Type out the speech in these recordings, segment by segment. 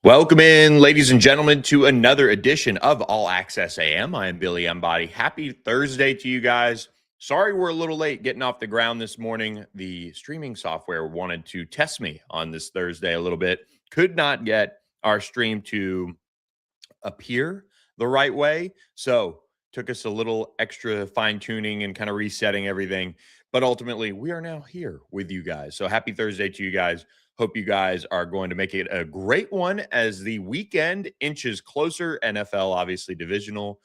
Welcome in, ladies and gentlemen, to another edition of All Access AM. I am Billy Embody. Happy Thursday to you guys. Sorry we're a little late getting off the ground this morning. The streaming software wanted to test me on this Thursday a little bit. Could not get our stream to appear the right way. So took us a little extra fine tuning and kind of resetting everything. But ultimately, we are now here with you guys. So happy Thursday to you guys. Hope you guys are going to make it a great one as the weekend inches closer. NFL, obviously, divisional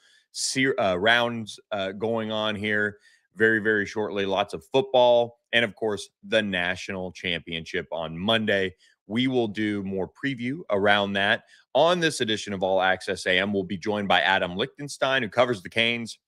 rounds going on here very, very shortly. Lots of football. And of course, the national championship on Monday. We will do more preview around that. On this edition of All Access AM, we'll be joined by Adam Lichtenstein, who covers the Canes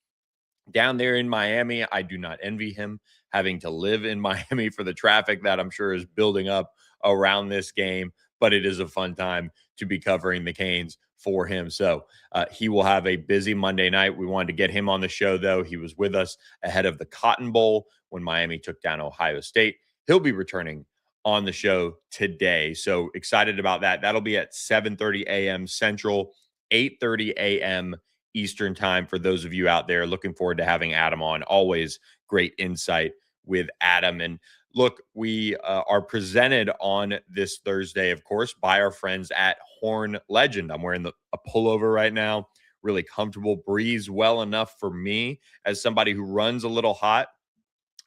down there in Miami. I do not envy him having to live in Miami for the traffic that I'm sure is building up around this game, but it is a fun time to be covering the Canes for him. So he will have a busy Monday night. We wanted to get him on the show, though. He was with us ahead of the Cotton Bowl when Miami took down Ohio State. He'll be returning on the show today. So excited about that. That'll be at 7:30 a.m. Central, 8:30 a.m. Eastern time for those of you out there. Looking forward to having Adam on. Always great insight with Adam. And look, we are presented on this Thursday, of course, by our friends at Horn Legend. I'm wearing a pullover right now, really comfortable, breathes well enough for me as somebody who runs a little hot.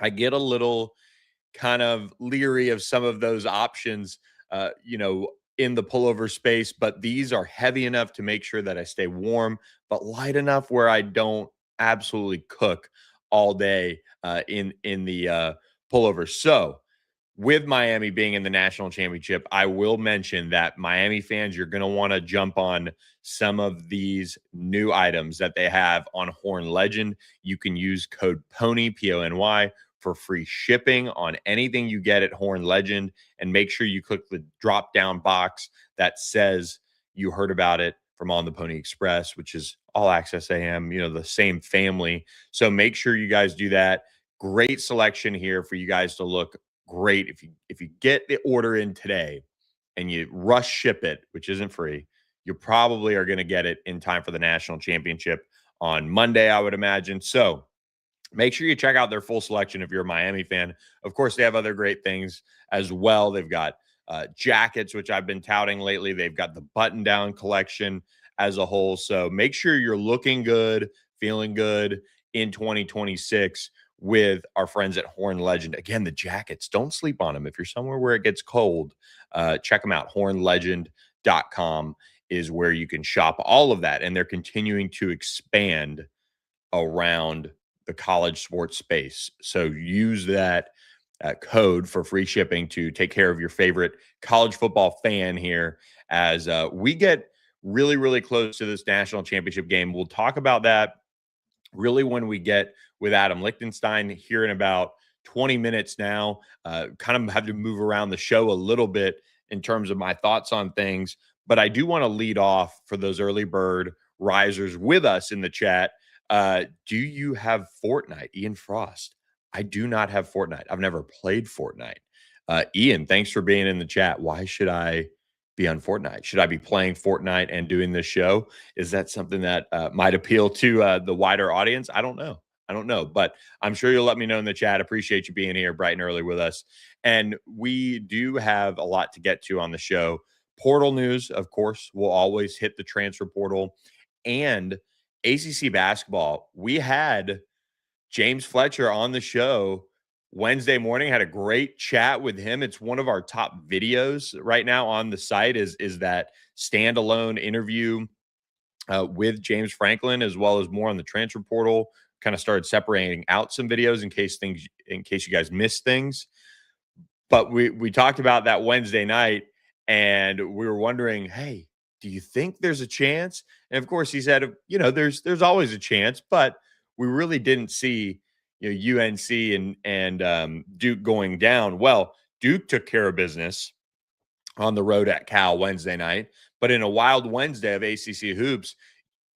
I get a little kind of leery of some of those options, in the pullover space, but these are heavy enough to make sure that I stay warm, but light enough where I don't absolutely cook all day in the pullover. So, with Miami being in the national championship, I will mention that Miami fans, you're going to want to jump on some of these new items that they have on Horn Legend. You can use code PONY, PONY, for free shipping on anything you get at Horn Legend. And make sure you click the drop down box that says you heard about it from On the Pony Express, which is All Access AM, the same family. So make sure you guys do that. Great selection here for you guys to look great. If you get the order in today and you rush ship it, which isn't free, you probably are going to get it in time for the national championship on Monday, I would imagine. So make sure you check out their full selection if you're a Miami fan. Of course, they have other great things as well. They've got jackets, which I've been touting lately. They've got the button-down collection as a whole. So make sure you're looking good, feeling good in 2026 with our friends at Horn Legend. Again, the jackets, don't sleep on them. If you're somewhere where it gets cold, check them out. hornlegend.com is where you can shop all of that. And they're continuing to expand around the college sports space. So use that code for free shipping to take care of your favorite college football fan here as we get really, really close to this national championship game. We'll talk about that really when we get with Adam Lichtenstein here in about 20 minutes now. Kind of have to move around the show a little bit in terms of my thoughts on things, but I do want to lead off for those early bird risers with us in the chat. Do you have Fortnite? Ian Frost. I do not have Fortnite. I've never played Fortnite. Ian, thanks for being in the chat. Why should I be on Fortnite? Should I be playing Fortnite and doing this show? Is that something that might appeal to the wider audience? I don't know, but I'm sure you'll let me know in the chat. Appreciate you being here bright and early with us. And we do have a lot to get to on the show. Portal news, of course, will always hit the transfer portal and ACC basketball. We had James Fletcher on the show Wednesday morning, had a great chat with him. It's one of our top videos right now on the site is that standalone interview with James Franklin, as well as more on the transfer portal. Kind of started separating out some videos in case you guys missed things. But we talked about that Wednesday night, and we were wondering, hey, do you think there's a chance? And of course, he said, there's always a chance, but we really didn't see, UNC and Duke going down. Well, Duke took care of business on the road at Cal Wednesday night, but in a wild Wednesday of ACC hoops,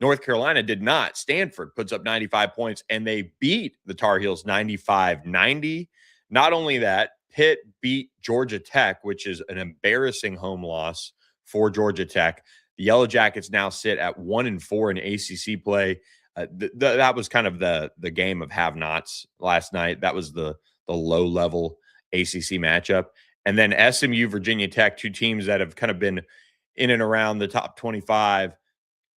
North Carolina did not. Stanford puts up 95 points, and they beat the Tar Heels 95-90. Not only that, Pitt beat Georgia Tech, which is an embarrassing home loss for Georgia Tech. The Yellow Jackets now sit at 1-4 in ACC play. That was kind of the game of have-nots last night. That was the low-level ACC matchup. And then SMU, Virginia Tech, two teams that have kind of been in and around the top 25.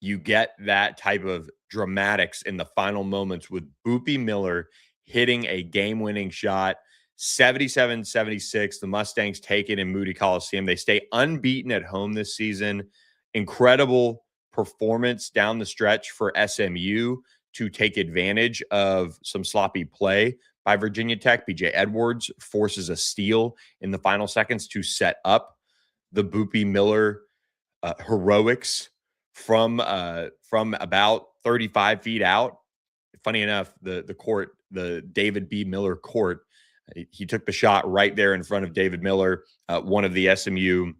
You get that type of dramatics in the final moments with Boopie Miller hitting a game-winning shot, 77-76. The Mustangs take it in Moody Coliseum. They stay unbeaten at home this season. Incredible performance down the stretch for SMU to take advantage of some sloppy play by Virginia Tech. BJ Edwards forces a steal in the final seconds to set up the Boopie Miller heroics from about 35 feet out. Funny enough, the court, the David B. Miller court, he took the shot right there in front of David Miller, one of the SMU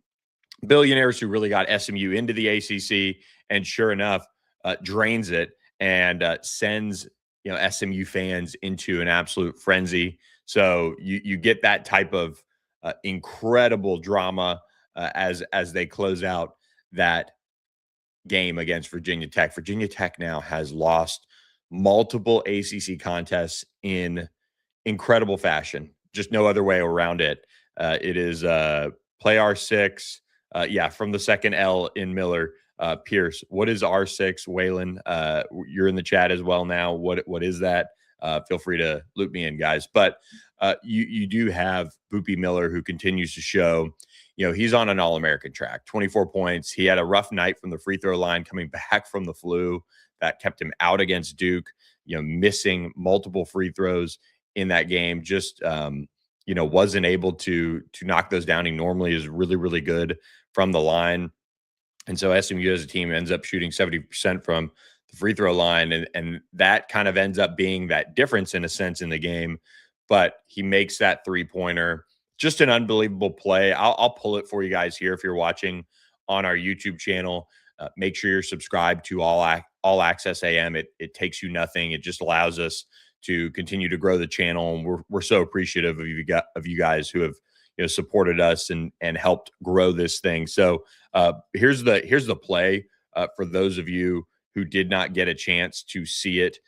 billionaires who really got SMU into the ACC, and sure enough, drains it and sends SMU fans into an absolute frenzy. So you get that type of incredible drama as they close out that game against Virginia Tech. Virginia Tech now has lost multiple ACC contests in incredible fashion. Just no other way around it. It is play R6. From the second L in Miller. Pierce, what is R6? Waylon, you're in the chat as well now. What is that? Feel free to loop me in, guys. But you do have Boopie Miller, who continues to show, he's on an All-American track. 24 points. He had a rough night from the free throw line coming back from the flu. That kept him out against Duke, missing multiple free throws in that game. Just, wasn't able to knock those down. He normally is really, really good from the line. And so SMU as a team ends up shooting 70% from the free throw line. And that kind of ends up being that difference in a sense in the game. But he makes that three-pointer. Just an unbelievable play. I'll pull it for you guys here if you're watching on our YouTube channel. Make sure you're subscribed to All Access AM. It takes you nothing. It just allows us to continue to grow the channel. And we're so appreciative of you guys who have supported us and helped grow this thing. So here's the play for those of you who did not get a chance to see it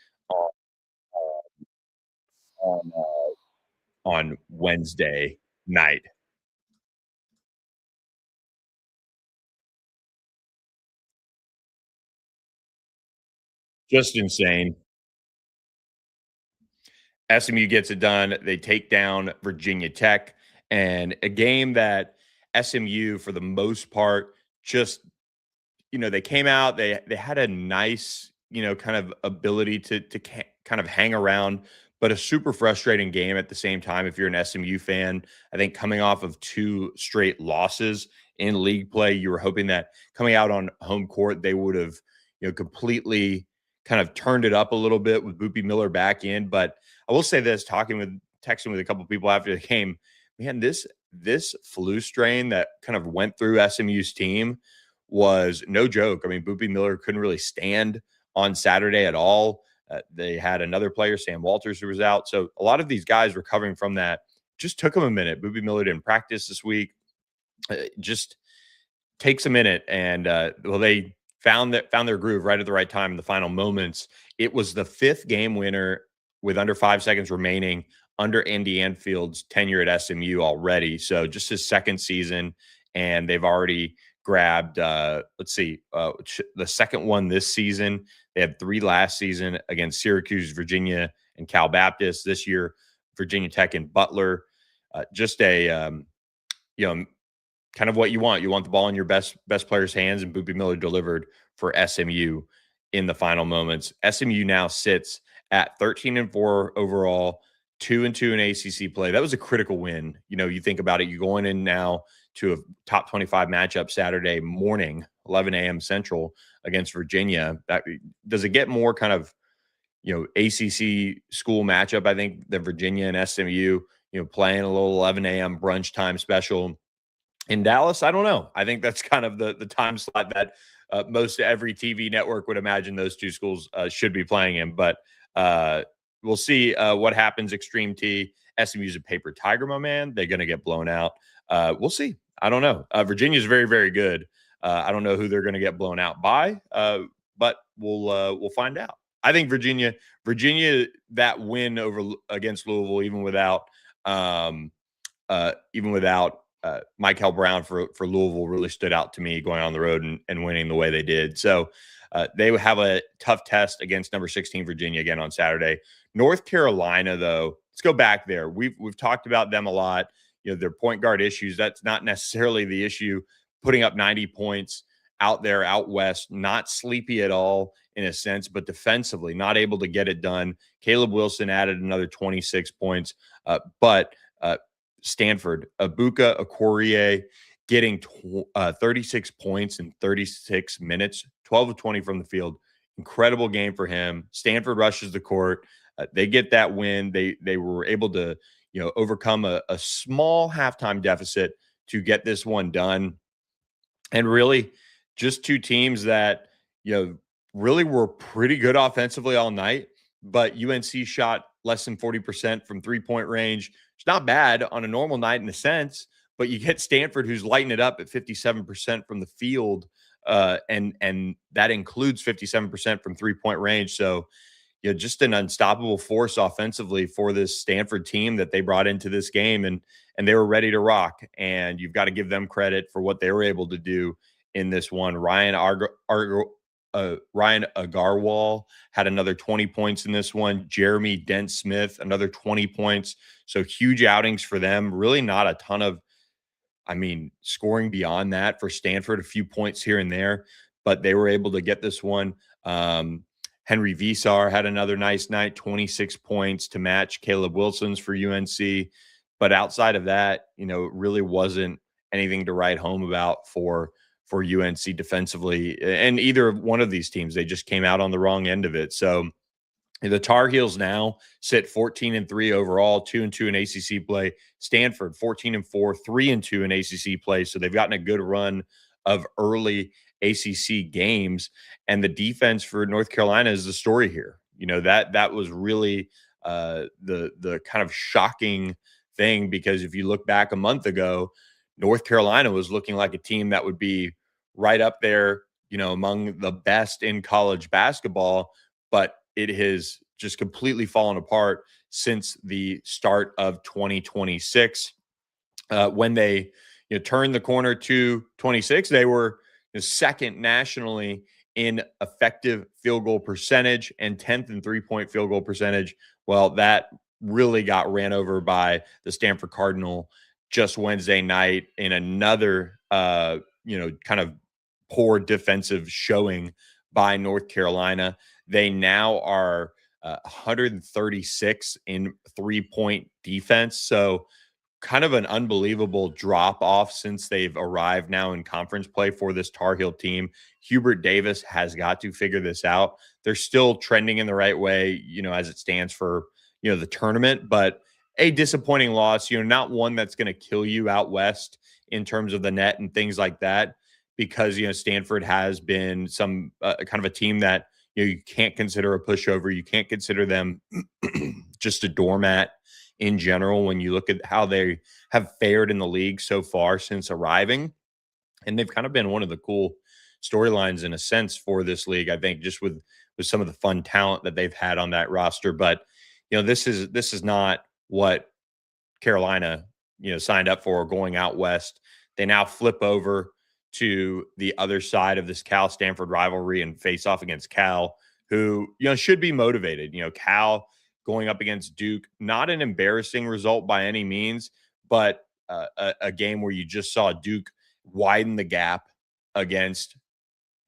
on Wednesday night. Just insane. SMU gets it done. They take down Virginia Tech, and a game that SMU, for the most part, just they came out. They had a nice kind of ability to kind of hang around, but a super frustrating game at the same time. If you're an SMU fan, I think coming off of 2 straight losses in league play, you were hoping that coming out on home court they would have completely kind of turned it up a little bit with Boopie Miller back in. But I will say this, texting with a couple of people after the game, man, this flu strain that kind of went through SMU's team was no joke. I mean, Boopie Miller couldn't really stand on Saturday at all. They had another player, Sam Walters, who was out. So a lot of these guys recovering from that just took them a minute. Boopie Miller didn't practice this week. Just takes a minute. And they found their groove right at the right time in the final moments. It was the 5th game winner with under 5 seconds remaining under Andy Anfield's tenure at SMU already. So just his 2nd season, and they've already grabbed the 2nd one this season. They had 3 last season against Syracuse, Virginia, and Cal Baptist. This year, Virginia Tech and Butler. Just a kind of what you want. You want the ball in your best player's hands, and Boopie Miller delivered for SMU in the final moments. SMU now sits at 13-4 overall, 2-2 in ACC play. That was a critical win. You think about it, you're going in now to a top 25 matchup Saturday morning, 11 a.m. Central against Virginia. Does it get more kind of, ACC school matchup? I think the Virginia and SMU, playing a little 11 a.m. brunch time special in Dallas. I don't know. I think that's kind of the time slot that most every TV network would imagine those two schools should be playing in. But we'll see what happens. Extreme T. SMU's a paper tiger, my man. They're going to get blown out. We'll see. I don't know. Virginia's very, very good. I don't know who they're going to get blown out by, but we'll find out. I think Virginia, that win against Louisville, even without Michael Brown for Louisville, really stood out to me going on the road and winning the way they did. So they have a tough test against number 16 Virginia again on Saturday. North Carolina, though, let's go back there. We've talked about them a lot. Their point guard issues. That's not necessarily the issue. Putting up 90 points out there, out west, not sleepy at all in a sense, but defensively not able to get it done. Caleb Wilson added another 26 points, but Stanford, Abuka Okorie getting 36 points in 36 minutes, 12 of 20 from the field. Incredible game for him. Stanford rushes the court. They get that win. They were able to overcome a small halftime deficit to get this one done. And really just two teams that really were pretty good offensively all night, but UNC shot less than 40% from 3-point range. It's not bad on a normal night in a sense, but you get Stanford, who's lighting it up at 57% from the field, and that includes 57% from 3-point range. So, just an unstoppable force offensively for this Stanford team that they brought into this game, and they were ready to rock. And you've got to give them credit for what they were able to do in this one. Ryan Agarwal had another 20 points in this one. Jeremy Dent-Smith, another 20 points. So huge outings for them. Really not a ton of, scoring beyond that for Stanford, a few points here and there, but they were able to get this one. Henry Visar had another nice night, 26 points to match Caleb Wilson's for UNC. But outside of that, it really wasn't anything to write home about for UNC defensively. And either one of these teams, they just came out on the wrong end of it. So the Tar Heels now sit 14-3 overall, 2-2 in ACC play. Stanford 14-4, 3-2 in ACC play. So they've gotten a good run of early ACC games, and the defense for North Carolina is the story here. That was really the kind of shocking thing, because if you look back a month ago, North Carolina was looking like a team that would be right up there, among the best in college basketball, but it has just completely fallen apart since the start of 2026. When they turned the corner to 26, they were second nationally in effective field goal percentage and 10th in 3-point field goal percentage. Well, that really got ran over by the Stanford Cardinal just Wednesday night in another, kind of poor defensive showing by North Carolina. They now are 136 in 3-point defense. So kind of an unbelievable drop off since they've arrived now in conference play for this Tar Heel team. Hubert Davis has got to figure this out. They're still trending in the right way, as it stands for, the tournament, but a disappointing loss, not one that's going to kill you out west in terms of the net and things like that, because, Stanford has been some kind of a team that, you can't consider a pushover. You can't consider them just a doormat in general when you look at how they have fared in the league so far since arriving. And they've kind of been one of the cool storylines in a sense for this league, I think, just with some of the fun talent that they've had on that roster. But, this is not what Carolina, signed up for going out west. They now flip over to the other side of this Cal-Stanford rivalry and face off against Cal, who, should be motivated. Cal going up against Duke, not an embarrassing result by any means, but a game where you just saw Duke widen the gap against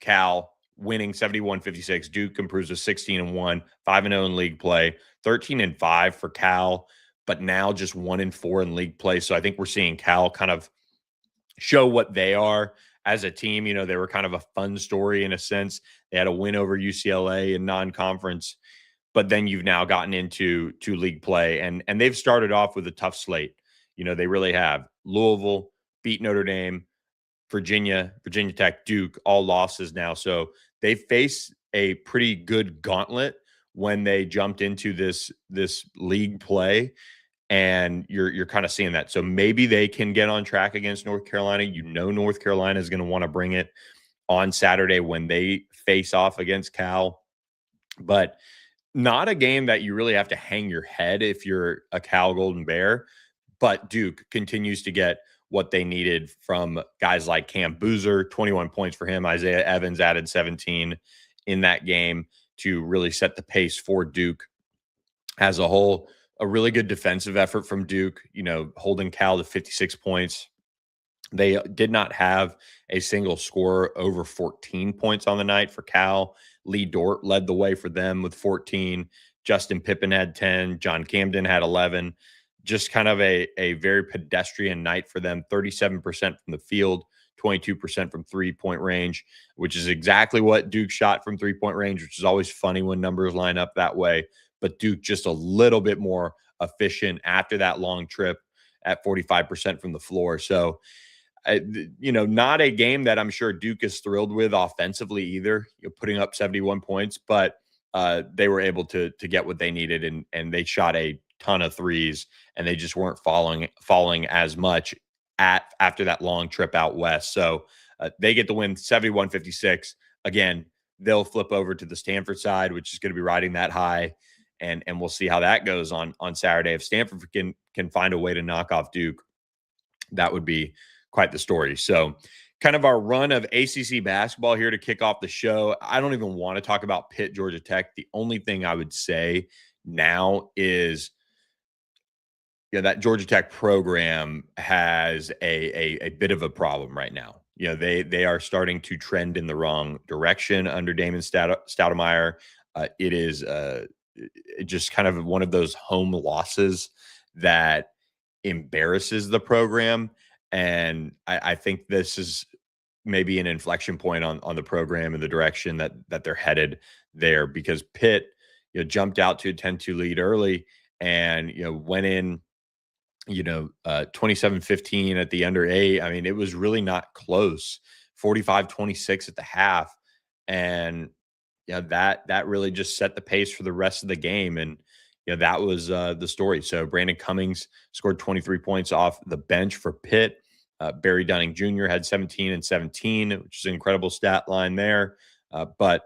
Cal, winning 71-56. Duke improves to 16-1, 5-0 in league play, 13-5 for Cal, but now just 1-4 in league play. So I think we're seeing Cal kind of show what they are as a team. They were kind of a fun story in a sense. They had a win over UCLA in non-conference, but then you've now gotten into league play, and they've started off with a tough slate. They really have. Louisville beat Notre Dame, Virginia Tech, Duke, all losses now. So they face a pretty good gauntlet when they jumped into this league play. And you're kind of seeing that. So maybe they can get on track against North Carolina. North Carolina is going to want to bring it on Saturday when they face off against Cal. But not a game that you really have to hang your head if you're a Cal Golden Bear. But Duke continues to get what they needed from guys like Cam Boozer, 21 points for him. Isaiah Evans added 17 in that game to really set the pace for Duke as a whole. A really good defensive effort from Duke, holding Cal to 56 points. They did not have a single scorer over 14 points on the night for Cal. Lee Dort led the way for them with 14. Justin Pippen had 10. John Camden had 11. Just kind of a very pedestrian night for them. 37% from the field, 22% from three-point range, which is exactly what Duke shot from three-point range, which is always funny when numbers line up that way. But Duke just a little bit more efficient after that long trip at 45% from the floor. So, not a game that I'm sure Duke is thrilled with offensively either, putting up 71 points, but they were able to get what they needed, and they shot a ton of threes, and they just weren't falling as much after that long trip out west. So they get the win 71-56. Again, they'll flip over to the Stanford side, which is going to be riding that high, and we'll see how that goes on Saturday. If Stanford can find a way to knock off Duke, that would be quite the story. So kind of our run of ACC basketball here to kick off the show. I don't even want to talk about Pitt, Georgia Tech. The only thing I would say now is that Georgia Tech program has a bit of a problem right now. They are starting to trend in the wrong direction under Damon Stoudemire. It is just kind of one of those home losses that embarrasses the program. And I think this is maybe an inflection point on the program and the direction that they're headed there, because Pitt, jumped out to a 10-2 lead early and, went in, 27-15 at the under 8. I mean, it was really not close. 45-26 at the half. And that really just set the pace for the rest of the game. And, that was the story. So Brandon Cummings scored 23 points off the bench for Pitt. Barry Dunning Jr. had 17 and 17, which is an incredible stat line there. But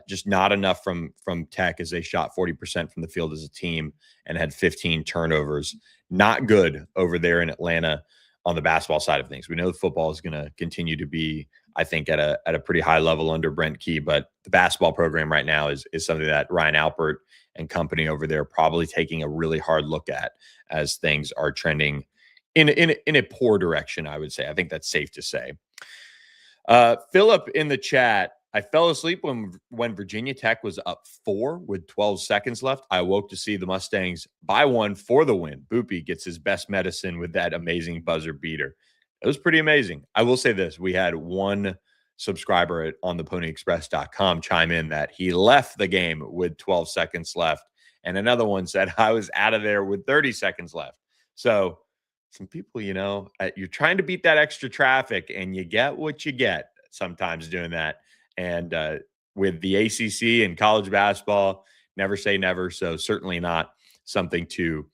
just not enough from Tech, as they shot 40% from the field as a team and had 15 turnovers. Not good over there in Atlanta on the basketball side of things. We know the football is going to continue to be, I think, at a pretty high level under Brent Key, but the basketball program right now is something that Ryan Alpert and company over there probably taking a really hard look at, as things are trending in a poor direction, I would say. I think that's safe to say. Philip in the chat: I fell asleep when Virginia Tech was up 4 with 12 seconds left. I awoke to see the Mustangs buy one for the win. Boopy gets his best medicine with that amazing buzzer beater. It was pretty amazing. I will say this: we had one subscriber on the ponyexpress.com chime in that he left the game with 12 seconds left. And another one said, I was out of there with 30 seconds left. So some people, you're trying to beat that extra traffic, and you get what you get sometimes doing that. And with the ACC and college basketball, never say never. So certainly not something to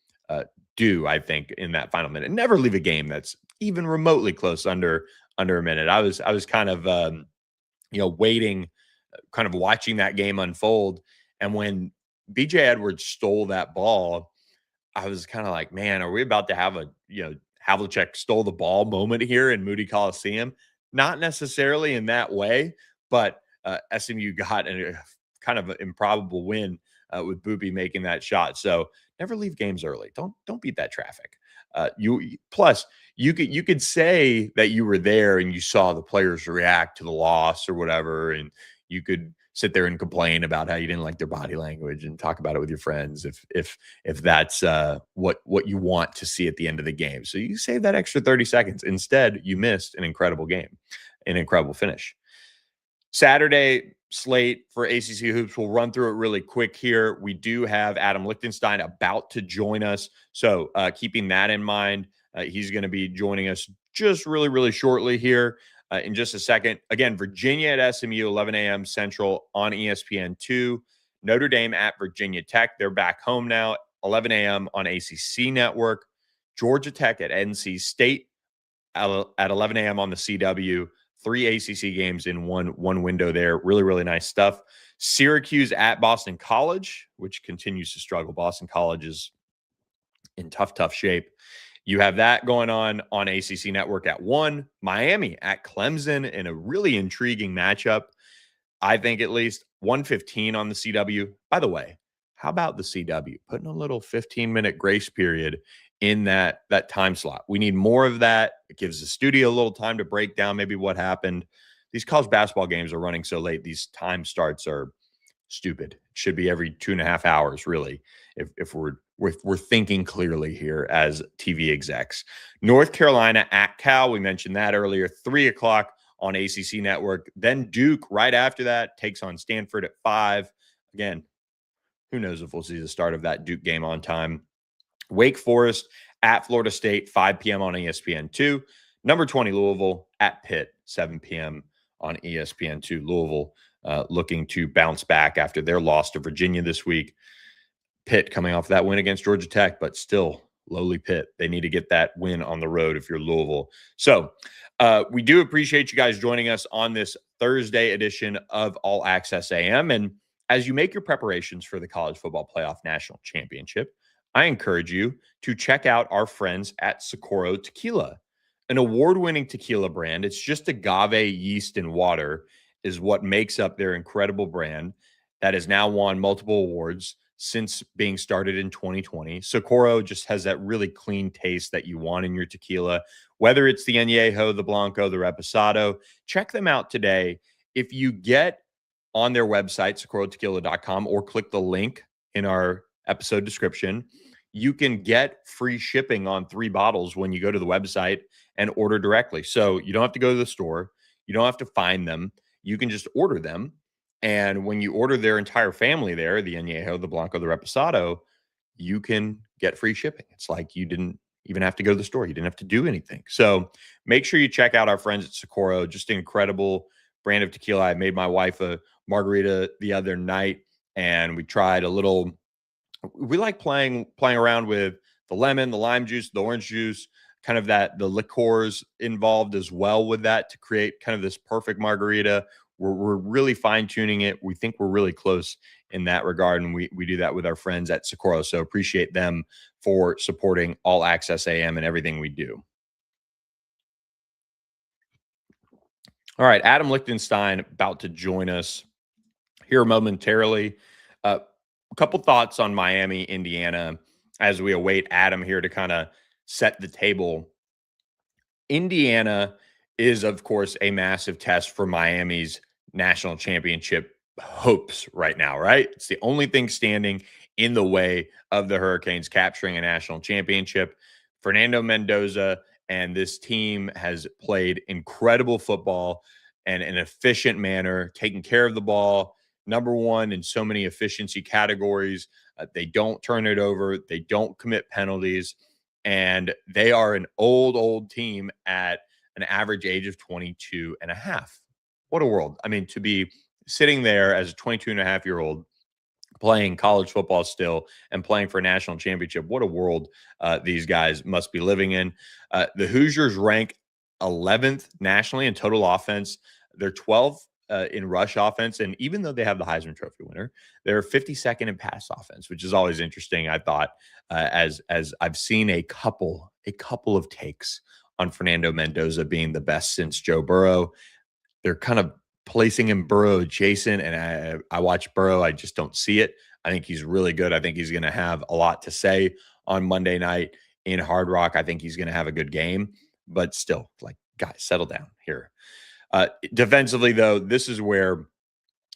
do, I think, in that final minute. Never leave a game that's even remotely close under a minute. I was kind of, waiting, kind of watching that game unfold. And when BJ Edwards stole that ball, I was kind of like, man, are we about to have a, Havlicek stole the ball moment here in Moody Coliseum? Not necessarily in that way, but SMU got a kind of an improbable win with Boopy making that shot. So never leave games early. Don't beat that traffic. You could say that you were there and you saw the players react to the loss or whatever, and you could sit there and complain about how you didn't like their body language and talk about it with your friends if that's what you want to see at the end of the game. So you save that extra 30 seconds. Instead, you missed an incredible game, an incredible finish. Saturday slate for ACC hoops. We'll run through it really quick here. We do have Adam Lichtenstein about to join us. So keeping that in mind, he's going to be joining us just really, really shortly here in just a second. Again, Virginia at SMU, 11 a.m. Central on ESPN2. Notre Dame at Virginia Tech. They're back home now, 11 a.m. on ACC Network. Georgia Tech at NC State at 11 a.m. on the CW. 3 ACC games in one window there. Really, really nice stuff. Syracuse at Boston College, which continues to struggle. Boston College is in tough shape. You have that going on ACC Network at 1. Miami at Clemson in a really intriguing matchup. I think at least 1:15 on the CW. By the way, how about the CW? Putting a little 15-minute grace period in that time slot. We need more of that. It gives the studio a little time to break down maybe what happened. These college basketball games are running so late. These time starts are stupid. It should be every 2.5 hours, really, if we're thinking clearly here as TV execs. North Carolina at Cal. We mentioned that earlier. 3 o'clock on ACC Network. Then Duke right after that takes on Stanford at 5. Again, who knows if we'll see the start of that Duke game on time. Wake Forest at Florida State, 5 p.m. on ESPN2. Number 20, Louisville at Pitt, 7 p.m. on ESPN2. Louisville looking to bounce back after their loss to Virginia this week. Pitt coming off that win against Georgia Tech, but still lowly Pitt. They need to get that win on the road if you're Louisville. So we do appreciate you guys joining us on this Thursday edition of All Access AM. And as you make your preparations for the College Football Playoff National Championship, I encourage you to check out our friends at Socorro Tequila, an award-winning tequila brand. It's just agave, yeast, and water is what makes up their incredible brand that has now won multiple awards since being started in 2020. Socorro just has that really clean taste that you want in your tequila, whether it's the Añejo, the Blanco, the Reposado. Check them out today. If you get on their website, socorrotequila.com, or click the link in our episode description, you can get free shipping on 3 bottles when you go to the website and order directly. So you don't have to go to the store. You don't have to find them. You can just order them. And when you order their entire family there, the Añejo, the Blanco, the Reposado, you can get free shipping. It's like you didn't even have to go to the store. You didn't have to do anything. So make sure you check out our friends at Socorro. Just an incredible brand of tequila. I made my wife a margarita the other night, and we tried a little. We like playing around with the lemon, the lime juice, the orange juice, kind of the liqueurs involved as well with that to create kind of this perfect margarita. We're really fine tuning it. We think we're really close in that regard, and we do that with our friends at Socorro. So appreciate them for supporting All Access AM and everything we do. All right, Adam Lichtenstein about to join us here momentarily. A couple thoughts on Miami, Indiana, as we await Adam here to kind of set the table. Indiana is, of course, a massive test for Miami's national championship hopes right now, right? It's the only thing standing in the way of the Hurricanes capturing a national championship. Fernando Mendoza and this team has played incredible football and an efficient manner, taking care of the ball, number one in so many efficiency categories. They don't turn it over. They don't commit penalties. And they are an old team at an average age of 22 and a half. What a world. I mean, to be sitting there as a 22 and a half year old playing college football still and playing for a national championship, what a world these guys must be living in. The Hoosiers rank 11th nationally in total offense. They're 12th in rush offense. And even though they have the Heisman Trophy winner, they're 52nd in pass offense, which is always interesting. I thought as I've seen a couple of takes on Fernando Mendoza being the best since Joe Burrow. They're kind of placing him Burrow adjacent, and I watch Burrow. I just don't see it. I think he's really good. I think he's going to have a lot to say on Monday night in Hard Rock. I think he's going to have a good game, but still, like, guys, settle down here. Defensively, though, this is where,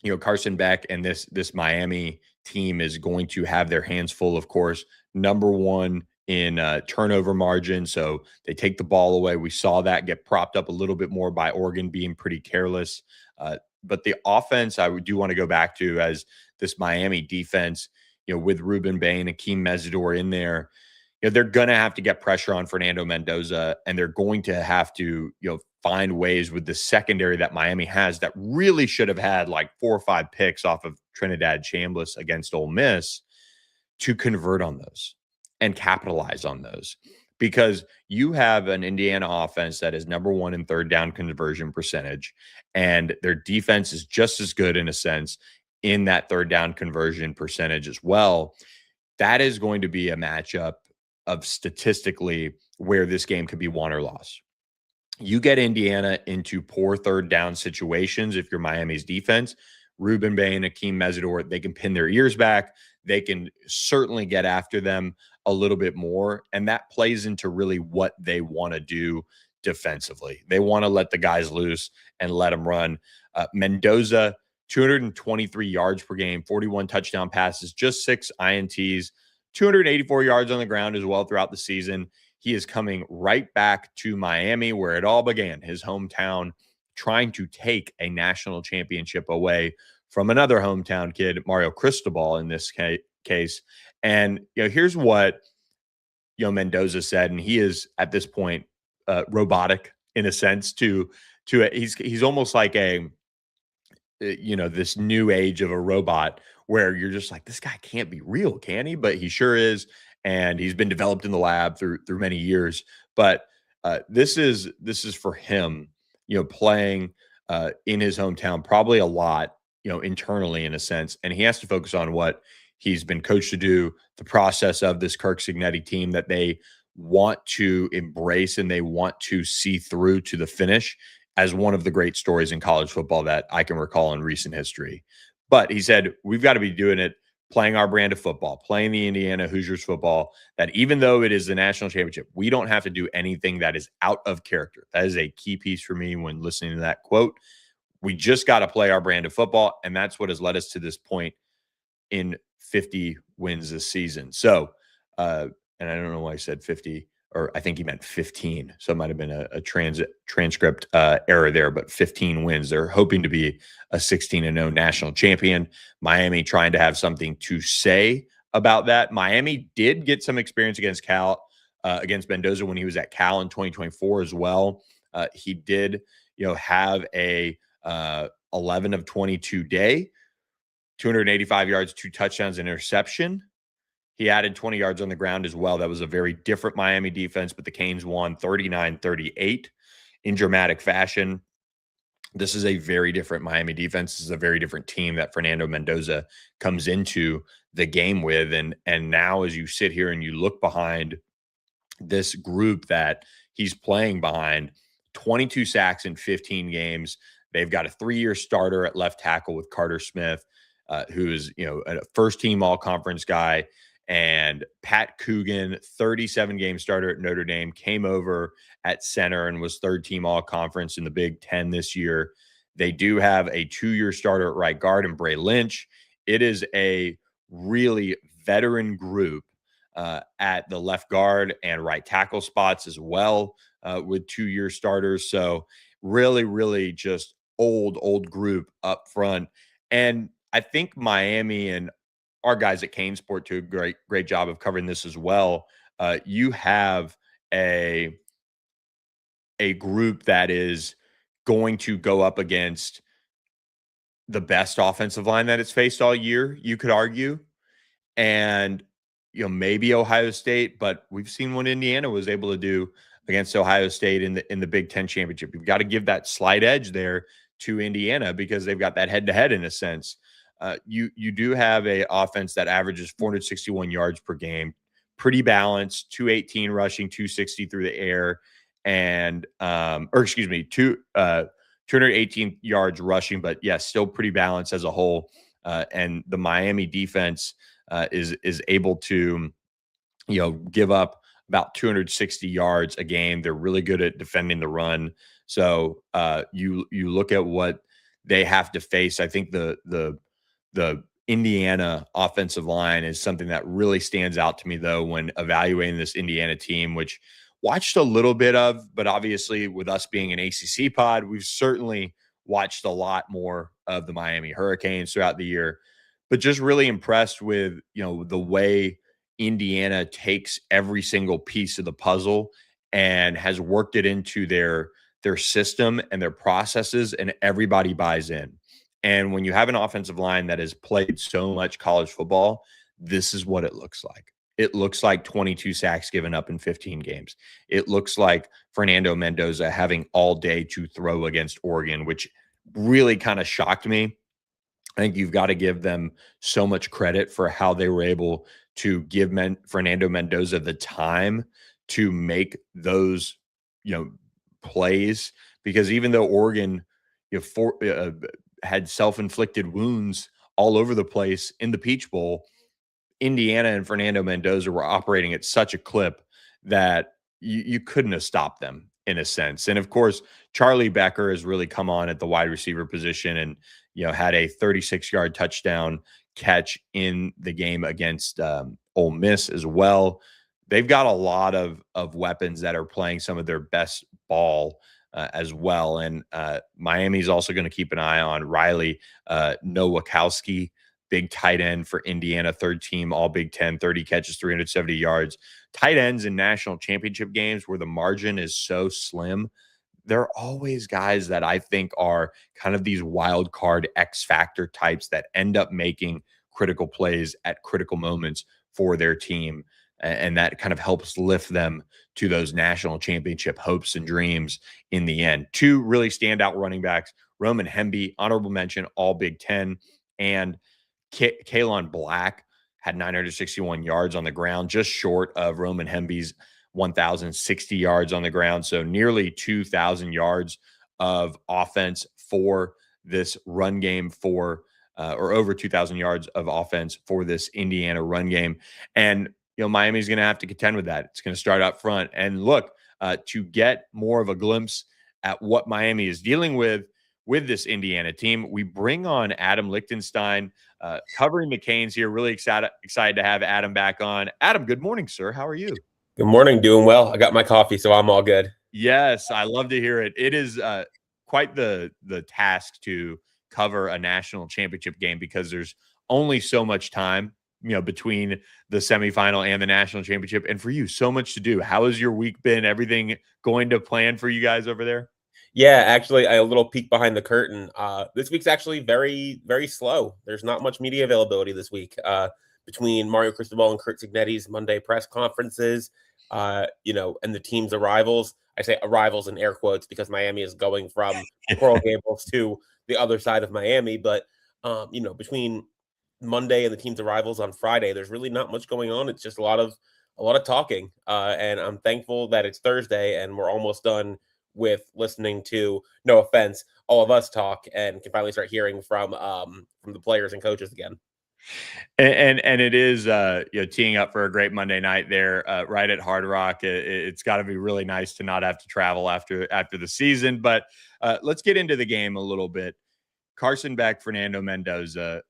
you know, Carson Beck and this Miami team is going to have their hands full, of course. Number one in turnover margin, so they take the ball away. We saw that get propped up a little bit more by Oregon being pretty careless. But the offense, I do want to go back to as this Miami defense, you know, with Ruben Bain, Akeem Mesidor in there, you know, they're going to have to get pressure on Fernando Mendoza, and they're going to have to, you know, find ways with the secondary that Miami has that really should have had like 4 or 5 picks off of Trinidad Chambliss against Ole Miss to convert on those and capitalize on those, because you have an Indiana offense that is number one in third down conversion percentage, and their defense is just as good in a sense in that third down conversion percentage as well. That is going to be a matchup of statistically where this game could be won or lost. You get Indiana into poor third down situations if you're Miami's defense. Ruben Bain, Akeem Mesidor, they can pin their ears back. They can certainly get after them a little bit more. And that plays into really what they want to do defensively. They want to let the guys loose and let them run. Mendoza, 223 yards per game, 41 touchdown passes, just 6 INTs, 284 yards on the ground as well throughout the season. He is coming right back to Miami, where it all began, his hometown, trying to take a national championship away from another hometown kid, Mario Cristobal, in this case. And here's what Mendoza said, and he is at this point robotic in a sense. He's almost like this new age of a robot where you're just like, this guy can't be real, can he? But he sure is. And he's been developed in the lab through many years. But this is for him, playing in his hometown, probably a lot, internally in a sense. And he has to focus on what he's been coached to do, the process of this Kirk Cignetti team that they want to embrace and they want to see through to the finish, as one of the great stories in college football that I can recall in recent history. But he said, we've got to be doing it, playing our brand of football, playing the Indiana Hoosiers football, that even though it is the national championship, we don't have to do anything that is out of character. That is a key piece for me when listening to that quote. We just got to play our brand of football, and that's what has led us to this point in 50 wins this season. So, and I don't know why I said 50, or I think he meant 15. So it might have been a transcript error there, but 15 wins. They're hoping to be a 16-0 national champion. Miami trying to have something to say about that. Miami did get some experience against Cal, against Mendoza when he was at Cal in 2024 as well. He did, have a 11 of 22 day, 285 yards, 2 touchdowns, and interception. He added 20 yards on the ground as well. That was a very different Miami defense, but the Canes won 39-38 in dramatic fashion. This is a very different Miami defense. This is a very different team that Fernando Mendoza comes into the game with. And now as you sit here and you look behind this group that he's playing behind, 22 sacks in 15 games. They've got a 3-year starter at left tackle with Carter Smith, who's, a first-team all-conference guy. And Pat Coogan, 37-game starter at Notre Dame, came over at center and was third-team all-conference in the Big Ten this year. They do have a 2-year starter at right guard and Bray Lynch. It is a really veteran group at the left guard and right tackle spots as well, with 2-year starters. So really, really just old group up front. And I think Miami and our guys at Kane Sport do a great job of covering this as well. You have a group that is going to go up against the best offensive line that it's faced all year, you could argue. And, maybe Ohio State, but we've seen what Indiana was able to do against Ohio State in the Big Ten championship. You've got to give that slight edge there to Indiana because they've got that head-to-head in a sense. You do have a offense that averages 461 yards per game, pretty balanced, 218 rushing, 260 through the air, and 218 yards rushing, but yes, still pretty balanced as a whole. And the Miami defense is able to, give up about 260 yards a game. They're really good at defending the run. So you look at what they have to face. I think the Indiana offensive line is something that really stands out to me, though, when evaluating this Indiana team, which watched a little bit of, but obviously with us being an ACC pod, we've certainly watched a lot more of the Miami Hurricanes throughout the year, but just really impressed with, the way Indiana takes every single piece of the puzzle and has worked it into their system and their processes, and everybody buys in. And when you have an offensive line that has played so much college football, this is what it looks like. It looks like 22 sacks given up in 15 games. It looks like Fernando Mendoza having all day to throw against Oregon, which really kind of shocked me. I think you've got to give them so much credit for how they were able to give Fernando Mendoza the time to make those, you know, plays. Because even though Oregon, had self-inflicted wounds all over the place in the Peach Bowl, Indiana and Fernando Mendoza were operating at such a clip that you couldn't have stopped them in a sense. And of course, Charlie Becker has really come on at the wide receiver position and had a 36-yard touchdown catch in the game against Ole Miss as well. They've got a lot of weapons that are playing some of their best ball as well. And Miami's also going to keep an eye on Riley Nowakowski, big tight end for Indiana, third team, all Big Ten, 30 catches, 370 yards. Tight ends in national championship games where the margin is so slim, they're always guys that I think are kind of these wild card X factor types that end up making critical plays at critical moments for their team. And that kind of helps lift them to those national championship hopes and dreams in the end. Two really standout running backs, Roman Hemby, honorable mention, all Big Ten, and Kalon Black had 961 yards on the ground, just short of Roman Hemby's 1,060 yards on the ground. So nearly 2,000 yards of offense for this run game or over 2,000 yards of offense for this Indiana run game. And, Miami's going to have to contend with that. It's going to start up front. And look, to get more of a glimpse at what Miami is dealing with this Indiana team, we bring on Adam Lichtenstein, covering the Canes here. Really excited to have Adam back on. Adam, good morning, sir. How are you? Good morning. Doing well. I got my coffee, so I'm all good. Yes, I love to hear it. It is quite the task to cover a national championship game because there's only so much time, between the semifinal and the national championship. And for you, so much to do. How has your week been? Everything going to plan for you guys over there? Yeah, actually, a little peek behind the curtain. This week's actually very, very slow. There's not much media availability this week. Between Mario Cristobal and Curt Cignetti's Monday press conferences, and the team's arrivals. I say arrivals in air quotes because Miami is going from Coral Gables to the other side of Miami. But between Monday and the team's arrivals on Friday, there's really not much going on. It's just a lot of talking. And I'm thankful that it's Thursday and we're almost done with listening to, no offense, all of us talk and can finally start hearing from the players and coaches again. And it is teeing up for a great Monday night there right at Hard Rock. It's got to be really nice to not have to travel after the season. But let's get into the game a little bit. Carson Beck, Fernando Mendoza,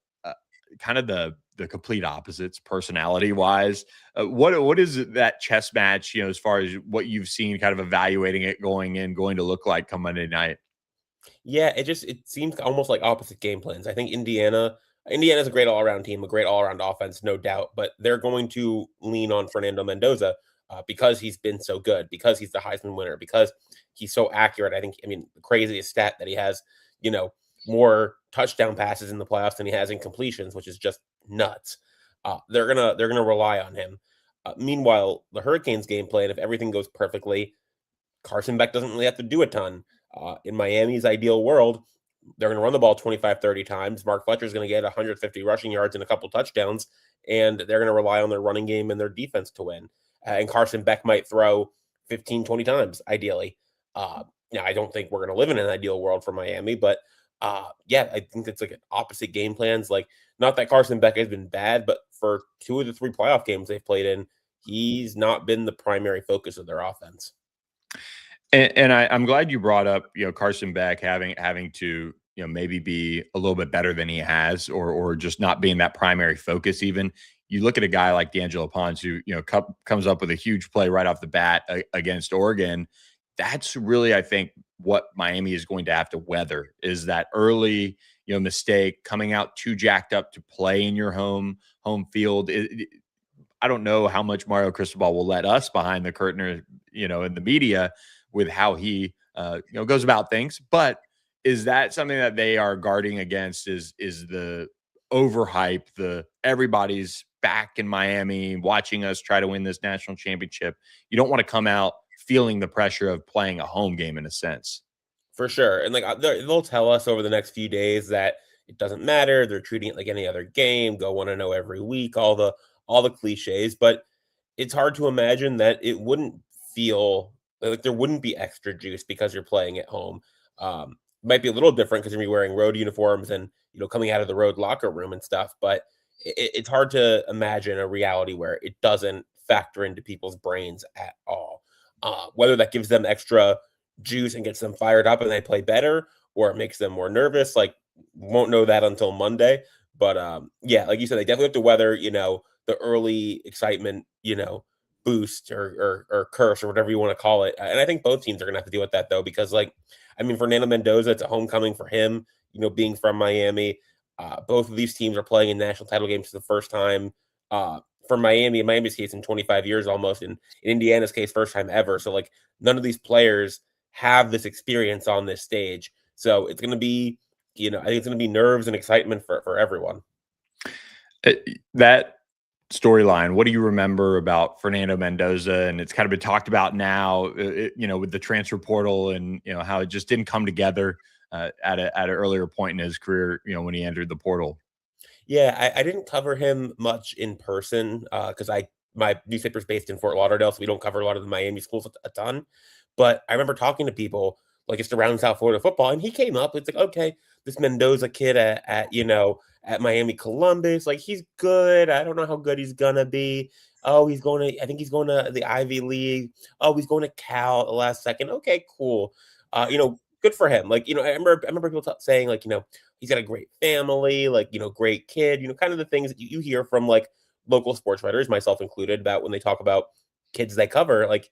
kind of the complete opposites personality wise. What is that chess match, as far as what you've seen, kind of evaluating it going to look like come Monday night? Yeah, it seems almost like opposite game plans. I think Indiana's a great all-around team, a great all-around offense, no doubt, but they're going to lean on Fernando Mendoza because he's been so good, because he's the Heisman winner, because he's so accurate. The craziest stat that he has, more touchdown passes in the playoffs than he has in completions, which is just nuts. They're gonna rely on him. Meanwhile, the Hurricanes game plan, if everything goes perfectly, Carson Beck doesn't really have to do a ton. In Miami's ideal world, they're going to run the ball 25, 30 times. Mark Fletcher's going to get 150 rushing yards and a couple touchdowns, and they're going to rely on their running game and their defense to win. And Carson Beck might throw 15, 20 times, ideally. Now, I don't think we're going to live in an ideal world for Miami, but I think it's like an opposite game plans. Like, not that Carson Beck has been bad, but for 2 of the 3 playoff games they've played in, he's not been the primary focus of their offense. And I'm glad you brought up, Carson Beck having to, maybe be a little bit better than he has, or just not being that primary focus. Even you look at a guy like D'Angelo Pons, who, comes up with a huge play right off the bat against Oregon. That's really, I think, what Miami is going to have to weather is that early, mistake, coming out too jacked up to play in your home field. I don't know how much Mario Cristobal will let us behind the curtain or, in the media with how he, goes about things. But is that something that they are guarding against? Is the overhype, the everybody's back in Miami watching us try to win this national championship. You don't want to come out feeling the pressure of playing a home game in a sense. For sure. And like they'll tell us over the next few days that it doesn't matter. They're treating it like any other game. Go 1-0 every week. All the cliches, but it's hard to imagine that it wouldn't feel like there wouldn't be extra juice because you're playing at home. Might be a little different because you're wearing road uniforms and coming out of the road locker room and stuff. But it's hard to imagine a reality where it doesn't factor into people's brains at all. Whether that gives them extra juice and gets them fired up and they play better, or it makes them more nervous, like won't know that until Monday. But yeah, like you said, they definitely have to weather the early excitement boost or curse or whatever you want to call it. And I think both teams are gonna have to deal with that though, because like I mean, Fernando Mendoza, it's a homecoming for him, being from Miami. Both of these teams are playing in national title games for the first time. For Miami, in Miami's case, in 25 years almost, in Indiana's case, first time ever. So like none of these players have this experience on this stage. So it's going to be, I think it's going to be nerves and excitement for everyone. That storyline, what do you remember about Fernando Mendoza? And it's kind of been talked about now, with the transfer portal and, how it just didn't come together at an earlier point in his career, when he entered the portal. Yeah, I didn't cover him much in person because my newspaper's based in Fort Lauderdale, so we don't cover a lot of the Miami schools a ton. But I remember talking to people like just around South Florida football, and he came up. It's like, okay, this Mendoza kid at Miami Columbus, like he's good. I don't know how good he's gonna be. Oh, I think he's going to the Ivy League. Oh, he's going to Cal at the last second. Okay, cool. Good for him. Like, I remember people saying like, he's got a great family, like, great kid, kind of the things that you hear from like local sports writers, myself included, about when they talk about kids they cover, like,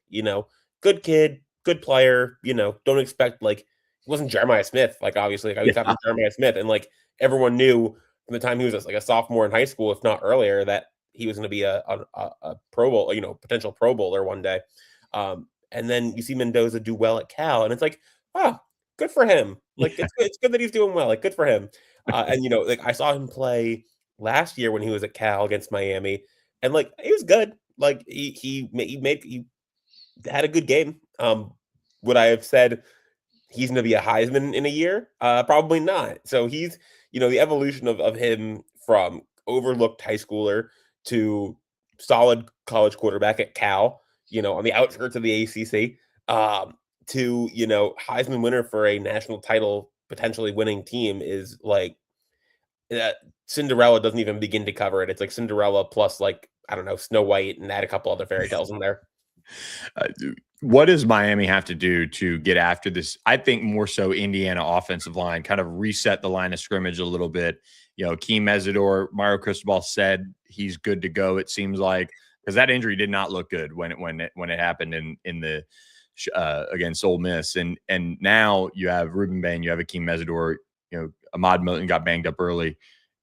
good kid, good player, don't expect like, it wasn't Jeremiah Smith, like obviously, like I was talking Jeremiah Smith, and like everyone knew from the time he was like a sophomore in high school, if not earlier, that he was going to be a Pro Bowl, potential Pro Bowler one day. And then you see Mendoza do well at Cal, and it's like, oh, good for him. Like it's good that he's doing well. Like good for him. And like I saw him play last year when he was at Cal against Miami, and like he was good. Like he had a good game. Would I have said he's going to be a Heisman in a year? Probably not. So he's the evolution of him from overlooked high schooler to solid college quarterback at Cal. On the outskirts of the ACC. To Heisman winner for a national title potentially winning team is like Cinderella doesn't even begin to cover it. It's like Cinderella plus like I don't know, Snow White, and add a couple other fairy tales in there. What does Miami have to do to get after this? I think more so Indiana offensive line, kind of reset the line of scrimmage a little bit. Keem Mesidor, Mario Cristobal said he's good to go. It seems like, because that injury did not look good when it happened in the against Ole Miss, and now you have Ruben Bain, you have Akeem Mesidor, Ahmad Milton got banged up early.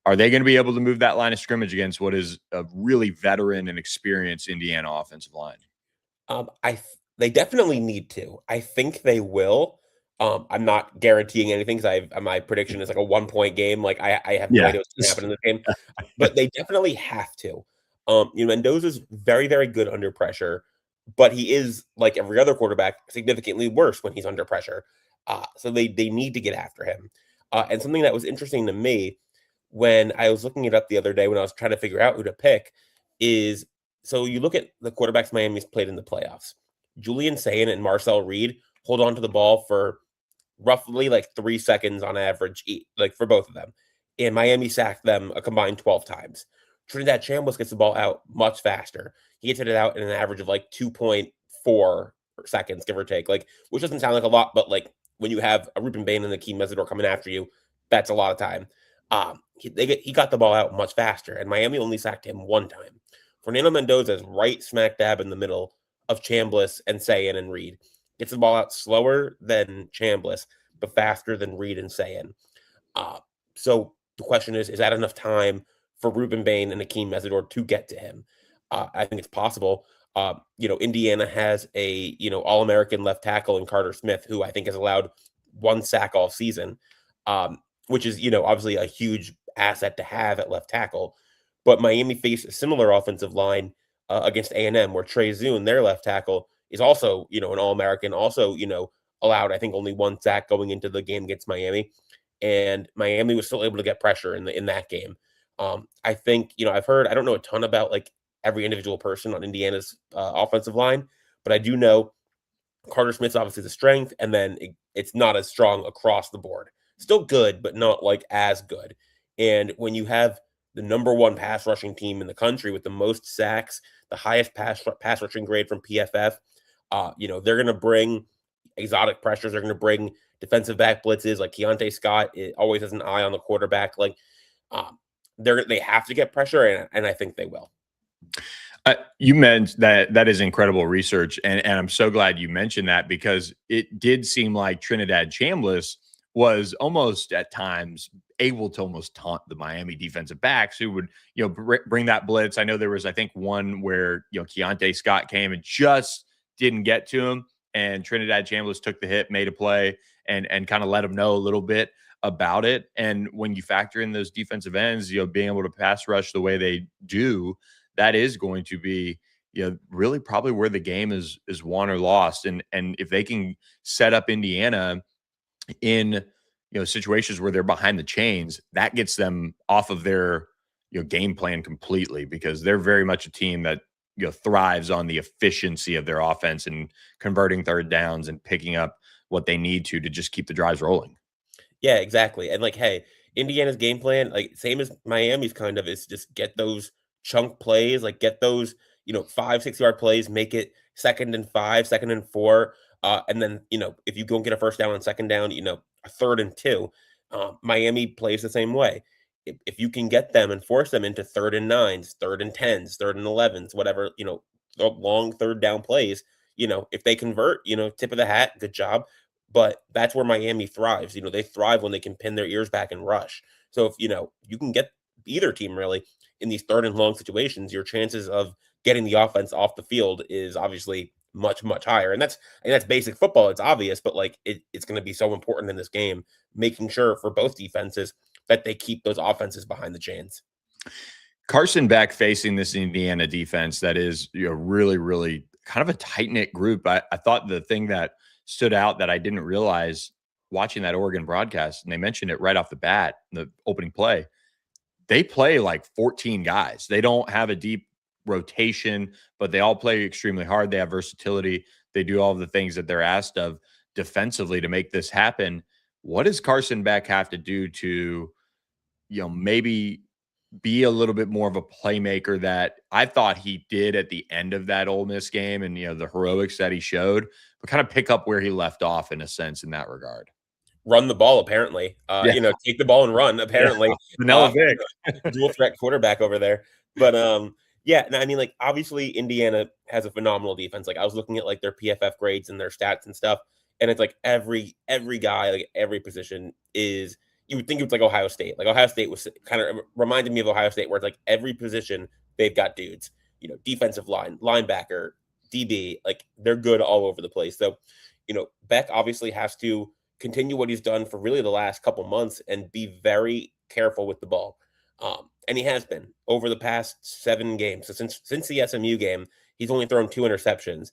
Are they going to be able to move that line of scrimmage against what is a really veteran and experienced Indiana offensive line? They definitely need to. I think they will. I'm not guaranteeing anything because my prediction is like a 1-point game. Like I have no idea what's going to happen in this game, but they definitely have to. Mendoza's very, very good under pressure, but he is, like every other quarterback, significantly worse when he's under pressure. So they need to get after him. And something that was interesting to me when I was looking it up the other day when I was trying to figure out who to pick is, so you look at the quarterbacks Miami's played in the playoffs. Julian Sayin and Marcel Reed hold on to the ball for roughly like 3 seconds on average, like for both of them. And Miami sacked them a combined 12 times. Trinidad Chambliss gets the ball out much faster. He gets it out in an average of like 2.4 seconds, give or take, like, which doesn't sound like a lot, but like when you have a Ruben Bain and Akeem Mesidor coming after you, that's a lot of time. He got the ball out much faster, and Miami only sacked him 1 time. Fernando Mendoza is right smack dab in the middle of Chambliss and Sayin and Reed. Gets the ball out slower than Chambliss, but faster than Reed and Sayin. So the question is that enough time for Ruben Bain and Akeem Mesidor to get to him? I think it's possible. Indiana has a, All-American left tackle in Carter Smith, who I think has allowed 1 sack all season, which is, obviously a huge asset to have at left tackle. But Miami faced a similar offensive line against A&M, where Trey Zune, their left tackle, is also, an All-American, also, allowed, I think, only one sack going into the game against Miami. And Miami was still able to get pressure in that game. I think, I've heard, I don't know a ton about like every individual person on Indiana's offensive line, but I do know Carter Smith's obviously the strength, and then it's not as strong across the board. Still good, but not like as good. And when you have the number one pass rushing team in the country with the most sacks, the highest pass rushing grade from PFF, they're going to bring exotic pressures. They're going to bring defensive back blitzes. Like Keontae Scott always has an eye on the quarterback. Like they have to get pressure, and I think they will. You mentioned that is incredible research, and I'm so glad you mentioned that, because it did seem like Trinidad Chambliss was almost at times able to almost taunt the Miami defensive backs who would, bring that blitz. I know there was, I think, one where, Keontae Scott came and just didn't get to him, and Trinidad Chambliss took the hit, made a play, and kind of let him know a little bit about it. And when you factor in those defensive ends, being able to pass rush the way they do, that is going to be, really probably where the game is won or lost. And if they can set up Indiana in, situations where they're behind the chains, that gets them off of their, game plan completely, because they're very much a team that, thrives on the efficiency of their offense and converting third downs and picking up what they need to just keep the drives rolling. Yeah, exactly. And like, hey, Indiana's game plan, like same as Miami's kind of, is just get those chunk plays, like get those, 5, 6 yard plays, make it 2nd and 5, 2nd and 4. And then, if you go and get a first down on 2nd down, a 3rd and 2, Miami plays the same way. If you can get them and force them into 3rd and 9s, 3rd and 10s, 3rd and 11s, whatever, the long 3rd down plays, if they convert, tip of the hat, good job. But that's where Miami thrives. They thrive when they can pin their ears back and rush. So if, you can get either team really in these 3rd and long situations, your chances of getting the offense off the field is obviously much, much higher. And that's basic football. It's obvious, but like it's going to be so important in this game, making sure for both defenses that they keep those offenses behind the chains. Carson Beck facing this Indiana defense that is, really, really kind of a tight-knit group. I thought the thing that stood out that I didn't realize watching that Oregon broadcast, and they mentioned it right off the bat, the opening play, they play like 14 guys. They don't have a deep rotation, but they all play extremely hard. They have versatility. They do all of the things that they're asked of defensively to make this happen. What does Carson Beck have to do to, maybe be a little bit more of a playmaker that I thought he did at the end of that Ole Miss game, and, the heroics that he showed, but kind of pick up where he left off in a sense in that regard? Run the ball, apparently. Take the ball and run, apparently. Yeah. Vanilla Vic. Dual threat quarterback over there. But yeah, no, I mean, like, obviously Indiana has a phenomenal defense. Like, I was looking at like their PFF grades and their stats and stuff, and it's like every guy, like every position is, you would think it's like Ohio State. Like Ohio State was kind of reminded me of Ohio State, where it's like every position they've got dudes, defensive line, linebacker, DB, like they're good all over the place. So, Beck obviously has to continue what he's done for really the last couple months and be very careful with the ball. And he has been over the past 7 games. So since the SMU game, he's only thrown 2 interceptions.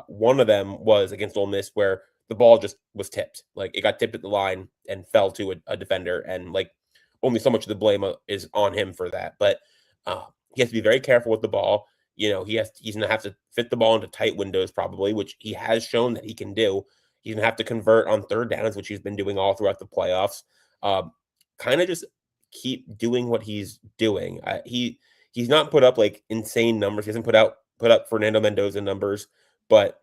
One of them was against Ole Miss, where the ball just was tipped. Like it got tipped at the line and fell to a defender. And like only so much of the blame is on him for that. But he has to be very careful with the ball. He's going to have to fit the ball into tight windows probably, which he has shown that he can do. He's going to have to convert on 3rd downs, which he's been doing all throughout the playoffs. Kind of just keep doing what he's doing. He's not put up like insane numbers. He hasn't put up Fernando Mendoza numbers, but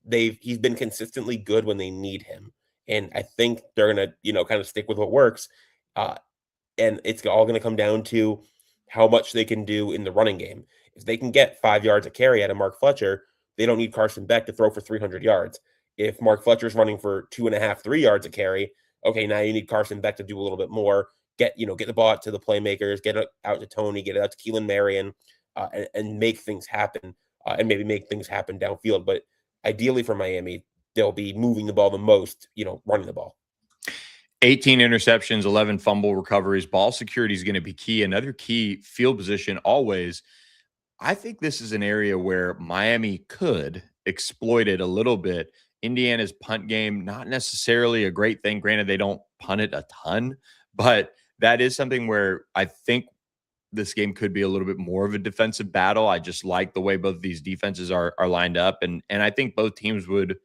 he's been consistently good when they need him. And I think they're going to, kind of stick with what works. And it's all going to come down to how much they can do in the running game. If they can get 5 yards a carry out of Mark Fletcher, they don't need Carson Beck to throw for 300 yards. If Mark Fletcher's running for 2.5, 3 yards a carry, okay, now you need Carson Beck to do a little bit more. Get the ball out to the playmakers, get it out to Tony, get it out to Keelan Marion, and make things happen, and maybe make things happen downfield. But ideally for Miami, they'll be moving the ball the most, running the ball. 18 interceptions, 11 fumble recoveries. Ball security is going to be key. Another key, field position always. I think this is an area where Miami could exploit it a little bit. Indiana's punt game, not necessarily a great thing. Granted, they don't punt it a ton, but that is something where I think this game could be a little bit more of a defensive battle. I just like the way both of these defenses are lined up, and I think both teams would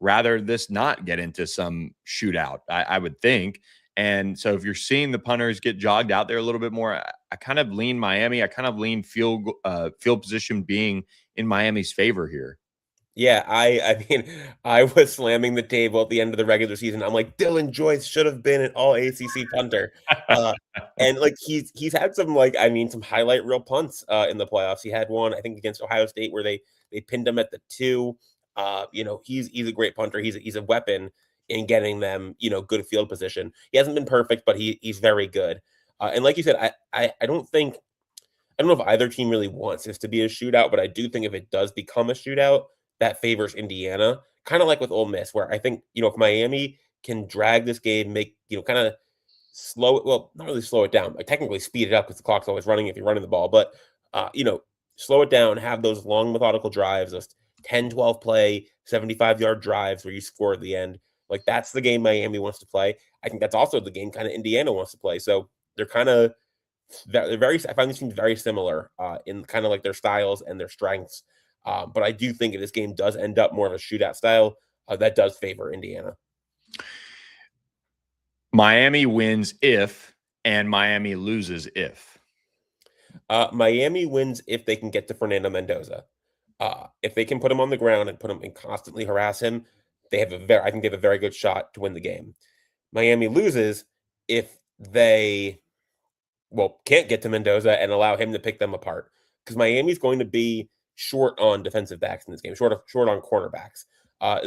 rather this not get into some shootout. I would think. And so if you're seeing the punters get jogged out there a little bit more, I kind of lean Miami. I kind of lean field position being in Miami's favor here. Yeah, I mean, I was slamming the table at the end of the regular season. I'm like, Dylan Joyce should have been an all ACC punter. Uh, and like he's had some like I mean some highlight reel punts in the playoffs. He had one I think against Ohio State where they pinned him at the 2. You know, he's a great punter. He's a weapon in getting them, you know, good field position. He hasn't been perfect, but he's very good. And like you said, I don't know if either team really wants this to be a shootout, but I do think if it does become a shootout, that favors Indiana. Kind of like with Ole Miss, where I think, you know, if Miami can drag this game, make, you know, kind of slow it, well, not really slow it down, like technically speed it up because the clock's always running if you're running the ball, but, you know, slow it down, have those long methodical drives, those 10, 12 play, 75-yard drives where you score at the end. Like that's the game Miami wants to play. I think that's also the game kind of Indiana wants to play. So they're kind of they're very. I find these teams very similar in kind of like their styles and their strengths. But I do think if this game does end up more of a shootout style, that does favor Indiana. Miami wins if, and Miami loses if. Miami wins if they can get to Fernando Mendoza. If they can put him on the ground and put him and constantly harass him, they have a very. I think they have a very good shot to win the game. Miami loses if they can't get to Mendoza and allow him to pick them apart because Miami's going to be short on defensive backs in this game, short on cornerbacks.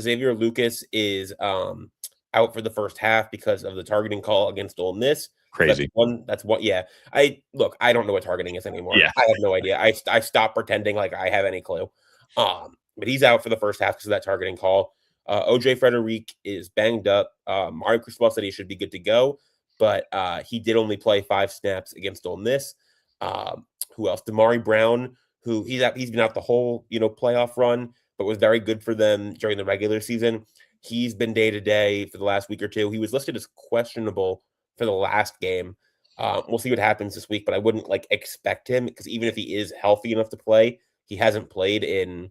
Xavier Lucas is out for the first half because of the targeting call against Ole Miss. Crazy. That's what. Yeah, I don't know what targeting is anymore. Yeah. I have no idea. I stopped pretending like I have any clue. But he's out for the first half because of that targeting call. OJ Frederic is banged up. Mario Cristobal said he should be good to go, but he did only play 5 snaps against Ole Miss. Who else? Damari Brown, who he's been out the whole playoff run, but was very good for them during the regular season. He's been day to day for the last week or two. He was listed as questionable for the last game. We'll see what happens this week, but I wouldn't expect him because even if he is healthy enough to play, he hasn't played in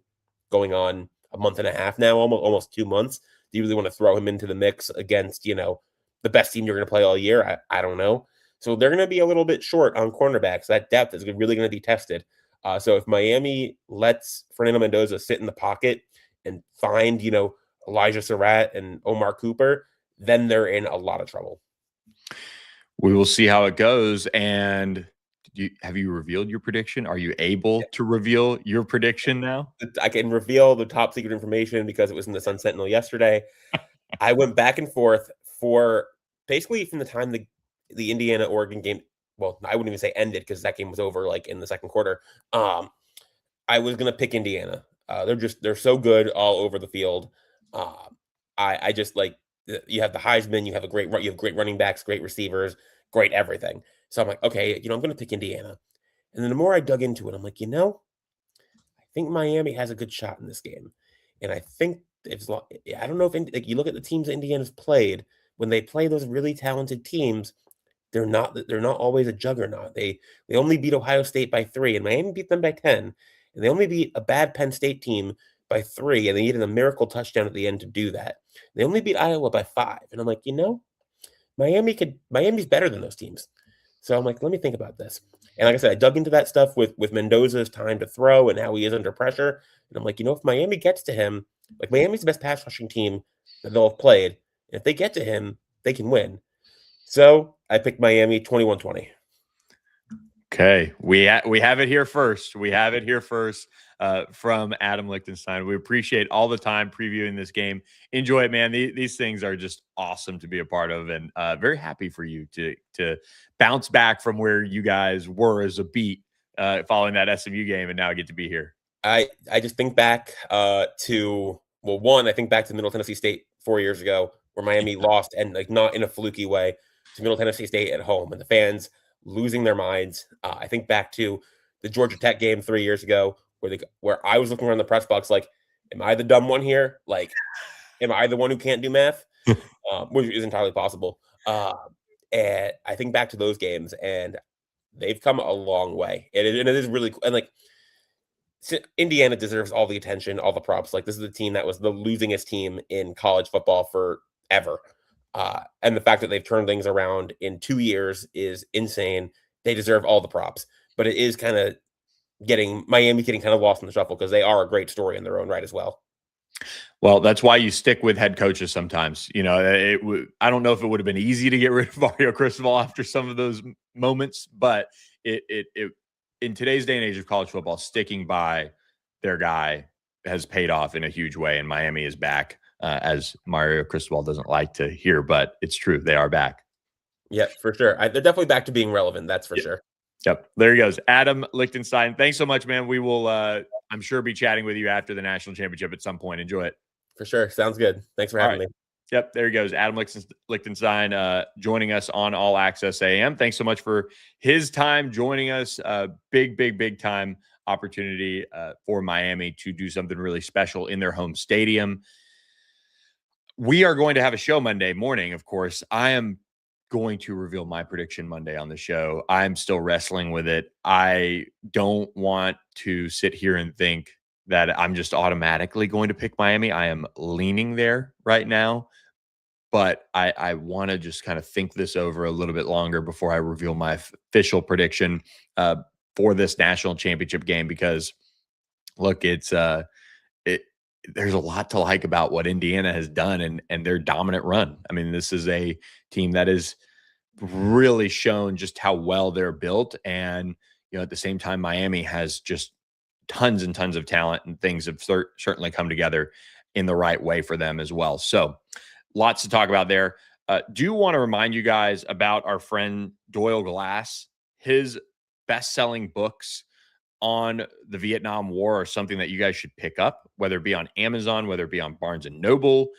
going on a month and a half now, almost 2 months. Do you really want to throw him into the mix against the best team you're going to play all year? I don't know. So they're going to be a little bit short on cornerbacks. That depth is really going to be tested. So if Miami lets Fernando Mendoza sit in the pocket and find, Elijah Surratt and Omar Cooper, then they're in a lot of trouble. We will see how it goes. And have you revealed your prediction? Are you able to reveal your prediction now? I can reveal the top secret information because it was in the Sun Sentinel yesterday. I went back and forth for basically from the time the Indiana-Oregon game, well, I wouldn't even say ended because that game was over in the second quarter. I was going to pick Indiana. They're so good all over the field. I just you have the Heisman, you have great running backs, great receivers, great everything. So I'm like, okay, I'm going to pick Indiana. And then the more I dug into it, I'm like, I think Miami has a good shot in this game. And I think I don't know if you look at the teams Indiana's played, when they play those really talented teams, they're not always a juggernaut. They only beat Ohio State by 3, and Miami beat them by 10. And they only beat a bad Penn State team by 3, and they needed a miracle touchdown at the end to do that. They only beat Iowa by 5. And I'm like, Miami's better than those teams. So I'm like, let me think about this. And like I said, I dug into that stuff with Mendoza's time to throw and how he is under pressure. And I'm like, if Miami gets to him, Miami's the best pass rushing team that they'll have played. And if they get to him, they can win. So I picked Miami 21-20. Okay. We have it here first. We have it here first from Adam Lichtenstein. We appreciate all the time previewing this game. Enjoy it, man. These things are just awesome to be a part of, and very happy for you to bounce back from where you guys were as a beat following that SMU game, and now get to be here. I just think back I think back to Middle Tennessee State 4 years ago, where Miami lost, and like not in a fluky way, to Middle Tennessee State at home, and the fans losing their minds. I think back to the Georgia Tech game 3 years ago, where I was looking around the press box like, am I the dumb one here? Like, am I the one who can't do math? Which is entirely possible. And I think back to those games, and they've come a long way. And it is really cool. And like, Indiana deserves all the attention, all the props. Like, this is the team that was the losingest team in college football forever. And the fact that they've turned things around in 2 years is insane. They deserve all the props. But it is kind of Miami getting kind of lost in the shuffle, because they are a great story in their own right as well. Well, that's why you stick with head coaches sometimes. You know, I don't know if it would have been easy to get rid of Mario Cristobal after some of those moments, but it in today's day and age of college football, sticking by their guy has paid off in a huge way, and Miami is back, as Mario Cristobal doesn't like to hear, but it's true. They are back. Yeah, for sure. They're definitely back to being relevant. That's for sure. Yep. There he goes. Adam Lichtenstein. Thanks so much, man. We will, I'm sure, be chatting with you after the national championship at some point. Enjoy it. For sure. Sounds good. Thanks for having me. Yep. There he goes. Adam Lichtenstein, joining us on All Access AM. Thanks so much for his time joining us. Big time opportunity for Miami to do something really special in their home stadium. We are going to have a show Monday morning, of course. I am going to reveal my prediction Monday on the show. I'm still wrestling with it. I don't want to sit here and think that I'm just automatically going to pick Miami. I am leaning there right now, but I want to just kind of think this over a little bit longer before I reveal my official prediction for this national championship game, because look, there's a lot to like about what Indiana has done and their dominant run. I mean, this is a team that is really shown just how well they're built. And, you know, at the same time, Miami has just tons and tons of talent, and things have certainly come together in the right way for them as well. So lots to talk about there. Do want to remind you guys about our friend Doyle Glass. His best-selling books on the Vietnam War are something that you guys should pick up, whether it be on Amazon, whether it be on Barnes and Noble.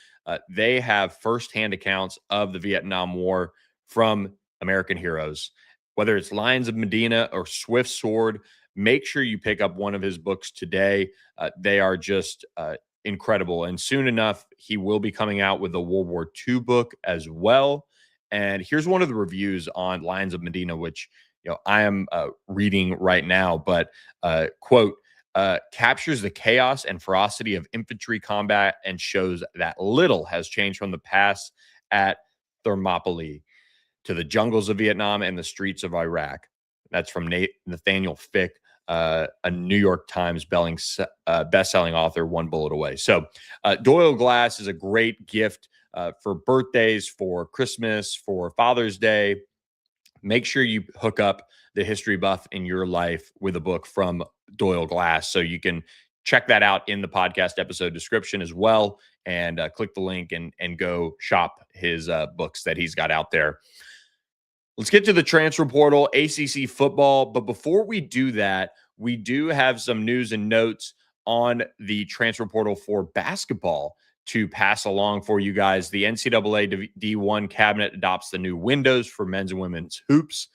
They have firsthand accounts of the Vietnam War from American heroes, whether it's Lions of Medina or Swift Sword. Make sure you pick up one of his books today. They are just incredible. And soon enough, he will be coming out with a World War II book as well. And here's one of the reviews on Lions of Medina, which, you know, I am reading right now, but quote, captures the chaos and ferocity of infantry combat and shows that little has changed from the past at Thermopylae to the jungles of Vietnam and the streets of Iraq. That's from Nathaniel Fick, a New York Times best-selling author, one bullet away. So Doyle Glass is a great gift for birthdays, for Christmas, for Father's Day. Make sure you hook up the history buff in your life with a book from Doyle Glass. So you can check that out in the podcast episode description as well, and click the link and go shop his books that he's got out there. Let's get to the transfer portal, ACC football. But before we do that, we do have some news and notes on the transfer portal for basketball to pass along for you guys. The NCAA D1 cabinet adopts the new windows for men's and women's hoops.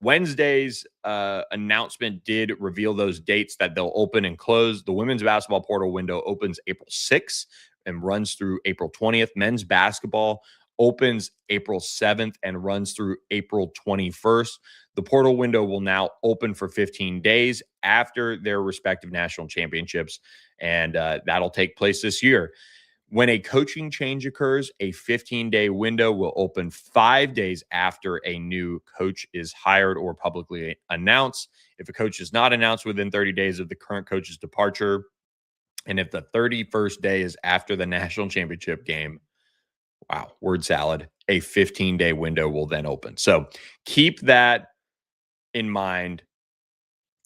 Wednesday's announcement did reveal those dates that they'll open and close. The women's basketball portal window opens April 6th and runs through April 20th. Men's basketball opens April 7th and runs through April 21st. The portal window will now open for 15 days after their respective national championships, and that'll take place this year. When a coaching change occurs, a 15-day window will open 5 days after a new coach is hired or publicly announced. If a coach is not announced within 30 days of the current coach's departure, and if the 31st day is after the national championship game, wow, word salad, a 15-day window will then open. So keep that in mind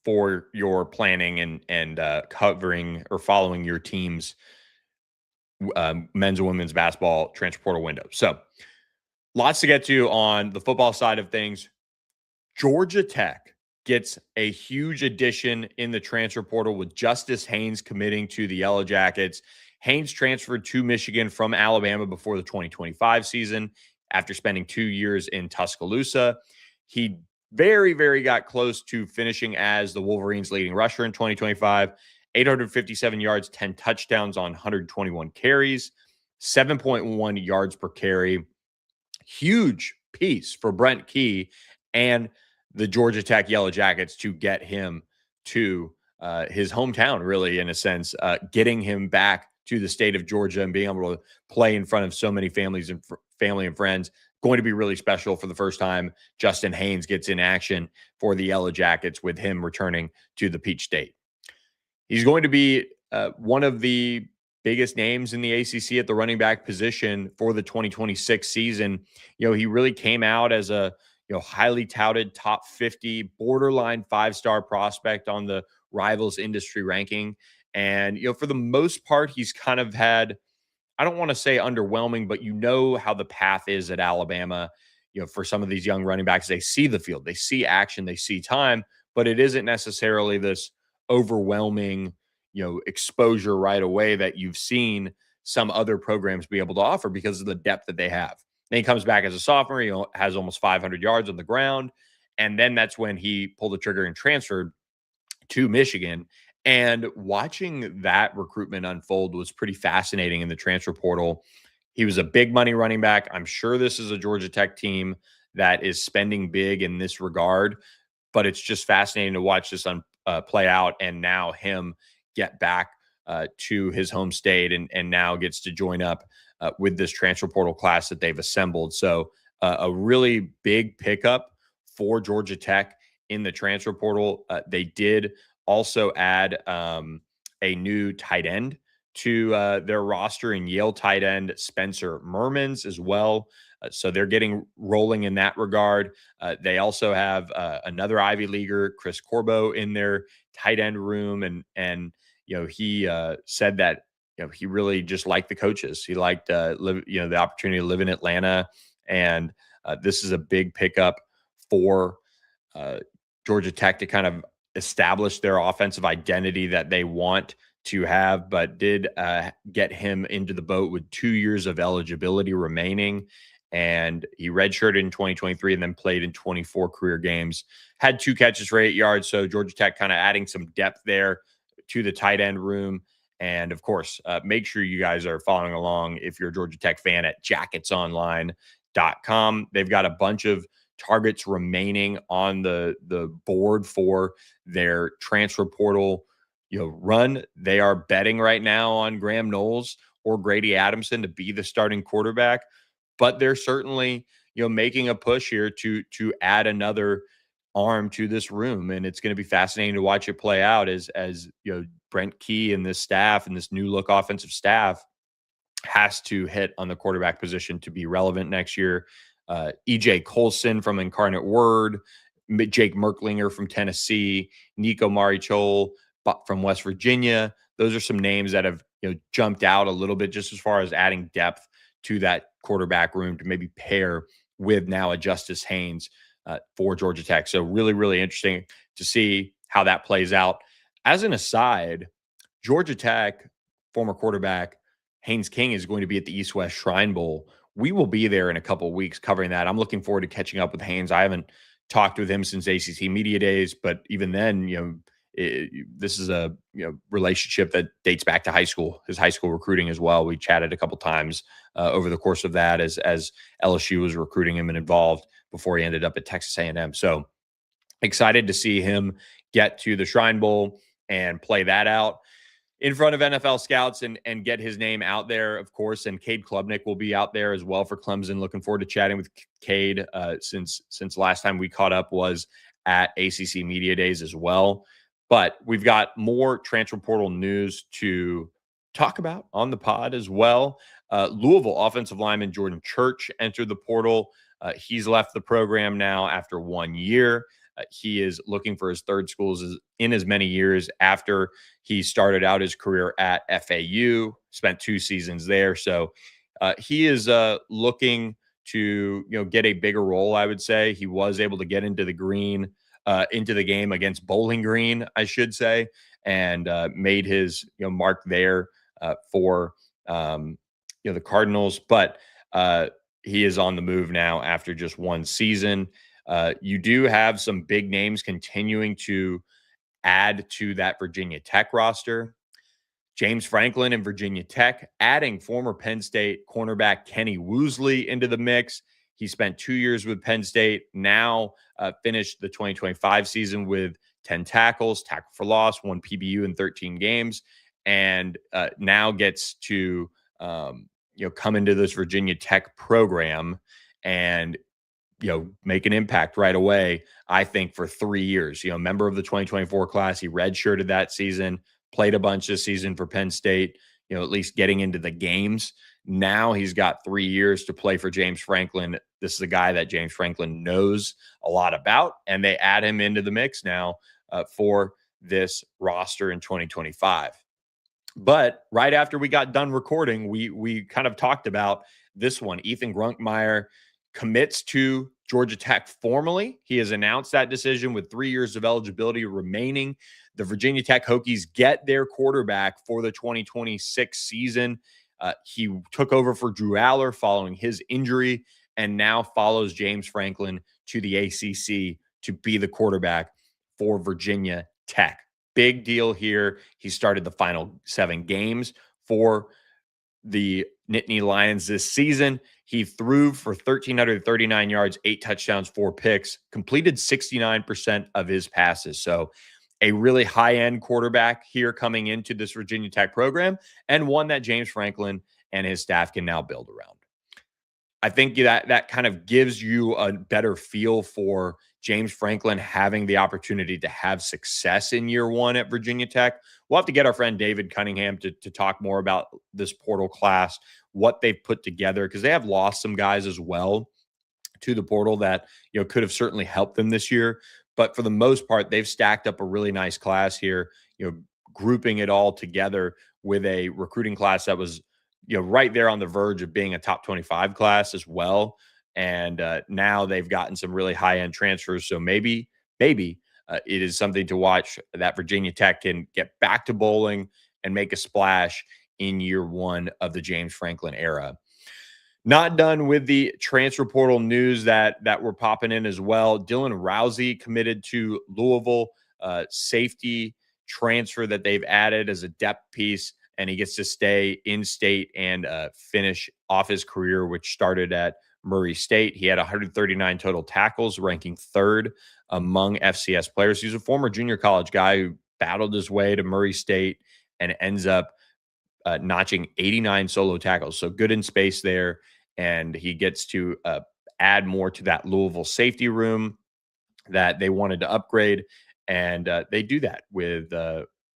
for your planning and covering or following your team's men's and women's basketball transfer portal window. So lots to get to on the football side of things. Georgia Tech gets a huge addition in the transfer portal with Justice Haynes committing to the Yellow Jackets. Haynes transferred to Michigan from Alabama before the 2025 season after spending 2 years in Tuscaloosa. He very, very got close to finishing as the Wolverines' leading rusher in 2025. 857 yards, 10 touchdowns on 121 carries, 7.1 yards per carry. Huge piece for Brent Key and the Georgia Tech Yellow Jackets to get him to his hometown, really, in a sense, getting him back to the state of Georgia and being able to play in front of so many families and family and friends. Going to be really special for the first time. Justin Haynes gets in action for the Yellow Jackets with him returning to the Peach State. He's going to be one of the biggest names in the ACC at the running back position for the 2026 season. He really came out as a highly touted top 50, borderline 5-star prospect on the Rivals industry ranking. And, for the most part, he's kind of had, I don't want to say underwhelming, but how the path is at Alabama. For some of these young running backs, they see the field, they see action, they see time, but it isn't necessarily this overwhelming, exposure right away that you've seen some other programs be able to offer because of the depth that they have. Then he comes back as a sophomore, he has almost 500 yards on the ground. And then that's when he pulled the trigger and transferred to Michigan. And watching that recruitment unfold was pretty fascinating in the transfer portal. He was a big money running back. I'm sure this is a Georgia Tech team that is spending big in this regard, but it's just fascinating to watch this play out, and now him get back to his home state and now gets to join up with this transfer portal class that they've assembled. So a really big pickup for Georgia Tech in the transfer portal. They did also add a new tight end to their roster in Yale tight end Spencer Mermans as well. So they're getting rolling in that regard. They also have another Ivy Leaguer, Chris Corbo, in their tight end room. And he said that he really just liked the coaches. He liked the opportunity to live in Atlanta. And this is a big pickup for Georgia Tech to kind of establish their offensive identity that they want to have, but did get him into the boat with 2 years of eligibility remaining. And he redshirted in 2023 and then played in 24 career games, had 2 catches for 8 yards. So Georgia Tech kind of adding some depth there to the tight end room. And of course, make sure you guys are following along if you're a Georgia Tech fan at jacketsonline.com. They've got a bunch of targets remaining on the board for their transfer portal run. They are betting right now on Graham Knowles or Grady Adamson to be the starting quarterback, but they're certainly making a push here to add another arm to this room. And it's going to be fascinating to watch it play out as Brent Key and this staff and this new look offensive staff has to hit on the quarterback position to be relevant next year. EJ Colson from Incarnate Word, Jake Merklinger from Tennessee, Nico Marichol from West Virginia. Those are some names that have jumped out a little bit just as far as adding depth to that quarterback room to maybe pair with now a Justice Haynes for Georgia Tech. So really, really interesting to see how that plays out. As an aside, Georgia Tech former quarterback Haynes King is going to be at the East-West Shrine Bowl. We will be there in a couple of weeks covering that. I'm looking forward to catching up with Haynes. I haven't talked with him since ACC Media Days, but even then, this is a relationship that dates back to high school, his high school recruiting as well. We chatted a couple times over the course of that as LSU was recruiting him and involved before he ended up at Texas A&M. So excited to see him get to the Shrine Bowl and play that out in front of NFL scouts and get his name out there, of course. And Cade Klubnik will be out there as well for Clemson. Looking forward to chatting with Cade since last time we caught up was at ACC Media Days as well. But we've got more transfer portal news to talk about on the pod as well. Louisville offensive lineman Jordan Church entered the portal. He's left the program now after 1 year. He is looking for his third schools in as many years after he started out his career at FAU, spent 2 seasons there. So he is looking to get a bigger role, I would say. He was able to get into the game against Bowling Green, I should say, and made his mark there for the Cardinals, but he is on the move now after just one season. You do have some big names continuing to add to that Virginia Tech roster. James Franklin and Virginia Tech, adding former Penn State cornerback Kenny Woosley into the mix. He spent 2 years with Penn State, now finished the 2025 season with 10 tackles, tackle for loss, 1 PBU in 13 games, and now gets to come into this Virginia Tech program and make an impact right away, I think, for 3 years. Member of the 2024 class, he redshirted that season, played a bunch this season for Penn State, at least getting into the games. Now he's got 3 years to play for James Franklin. This is a guy that James Franklin knows a lot about, and they add him into the mix now for this roster in 2025. But right after we got done recording, we kind of talked about this one. Ethan Grunkmeyer commits to Georgia Tech formally. He has announced that decision with 3 years of eligibility remaining. The Virginia Tech Hokies get their quarterback for the 2026 season. He took over for Drew Aller following his injury and now follows James Franklin to the ACC to be the quarterback for Virginia Tech. Big deal here. He started the final 7 games for the Nittany Lions this season. He threw for 1,339 yards, 8 touchdowns, 4 picks, completed 69% of his passes. So a really high-end quarterback here coming into this Virginia Tech program, and one that James Franklin and his staff can now build around. I think that kind of gives you a better feel for James Franklin having the opportunity to have success in year one at Virginia Tech. We'll have to get our friend David Cunningham to talk more about this portal class, what they've put together, because they have lost some guys as well to the portal that could have certainly helped them this year. But for the most part, they've stacked up a really nice class here, grouping it all together with a recruiting class that was right there on the verge of being a top 25 class as well. And now they've gotten some really high-end transfers. So maybe it is something to watch, that Virginia Tech can get back to bowling and make a splash in year one of the James Franklin era. Not done with the transfer portal news that were popping in as well. Dylan Rousey committed to Louisville, safety transfer that they've added as a depth piece, and he gets to stay in state and finish off his career, which started at Murray State. He had 139 total tackles, ranking 3rd among FCS players. He's a former junior college guy who battled his way to Murray State and ends up notching 89 solo tackles. So good in space there. And he gets to add more to that Louisville safety room that they wanted to upgrade. And they do that with